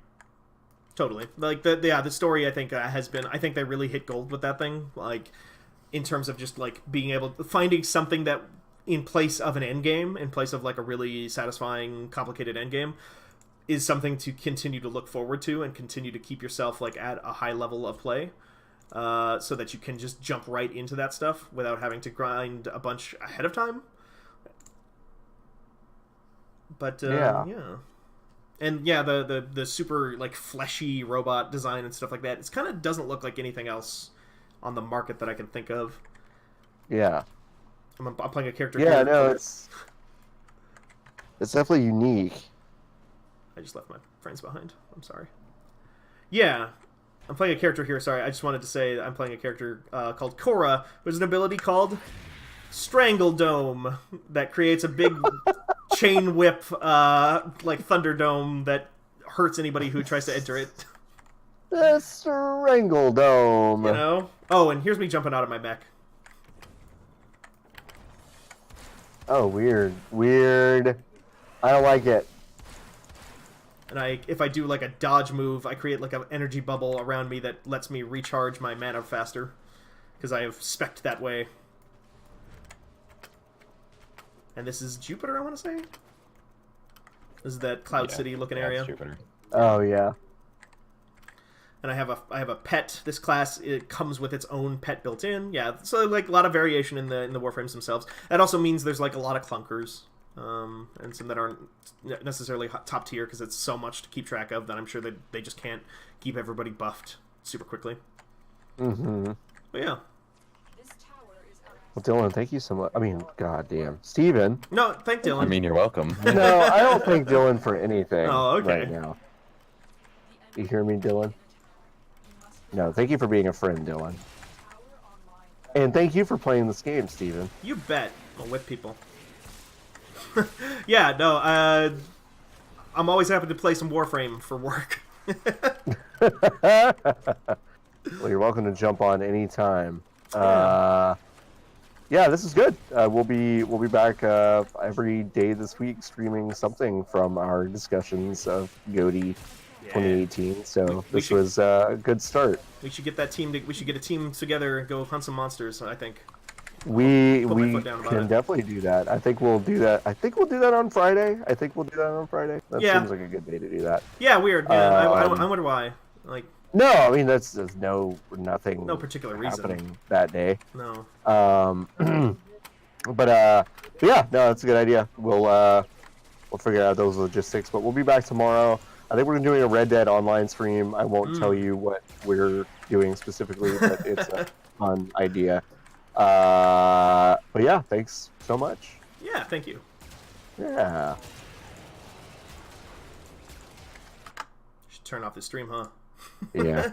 Totally. Like the story I think has been, I think they really hit gold with that thing. Like in terms of just like being able to finding something that in place of an end game, in place of like a really satisfying, complicated end game, is something to continue to look forward to and continue to keep yourself like at a high level of play, so that you can just jump right into that stuff without having to grind a bunch ahead of time. But yeah. And yeah, the super like fleshy robot design and stuff like that, it's kind of doesn't look like anything else on the market that I can think of. Yeah. I'm playing a character. Yeah. here. No, it's definitely unique. I just left my friends behind. I'm sorry. Yeah, I'm playing a character here. Sorry, I just wanted to say I'm playing a character called Korra, who has an ability called Strangle Dome that creates a big chain whip, like Thunderdome that hurts anybody who tries to enter it. The Strangle Dome. You know? Oh, and here's me jumping out of my mech. Oh, weird. I don't like it. And if I do like a dodge move, I create like an energy bubble around me that lets me recharge my mana faster, because I have spec'd that way. And this is Jupiter, I want to say. This is that Cloud City looking area. It's Jupiter. Oh yeah. And I have a pet. This class, it comes with its own pet built in. Yeah, so like a lot of variation in the Warframes themselves. That also means there's like a lot of clunkers, and some that aren't necessarily top tier because it's so much to keep track of that I'm sure that they just can't keep everybody buffed super quickly. Mm-hmm. But yeah. Well, Dylan, thank you so much. I mean, goddamn, Steven. No, thank Dylan. I mean, you're welcome. No, I don't thank Dylan for anything Oh, okay. right now. You hear me, Dylan? No, thank you for being a friend, Dylan. And thank you for playing this game, Steven. You bet. I'll whip people. Yeah, no, I'm always happy to play some Warframe for work. Well, you're welcome to jump on anytime. Yeah, this is good. We'll be back every day this week streaming something from our discussions of VoD 2018. So this was a good start. We should get that team. We should get a team together and go hunt some monsters. I think. We Put my foot down about can it. definitely do that. I think we'll do that. I think we'll do that on Friday. That seems like a good day to do that. Yeah, weird. Yeah, I wonder why. Like, No, I mean there's nothing. No particular reason. happening that day. no. But yeah, no, that's a good idea. We'll figure out those logistics. But we'll be back tomorrow. I think we're doing a Red Dead online stream. I won't tell you what we're doing specifically, but it's a fun idea. But yeah, thanks so much. Yeah, thank you. Yeah. Should turn off the stream, huh? Yeah.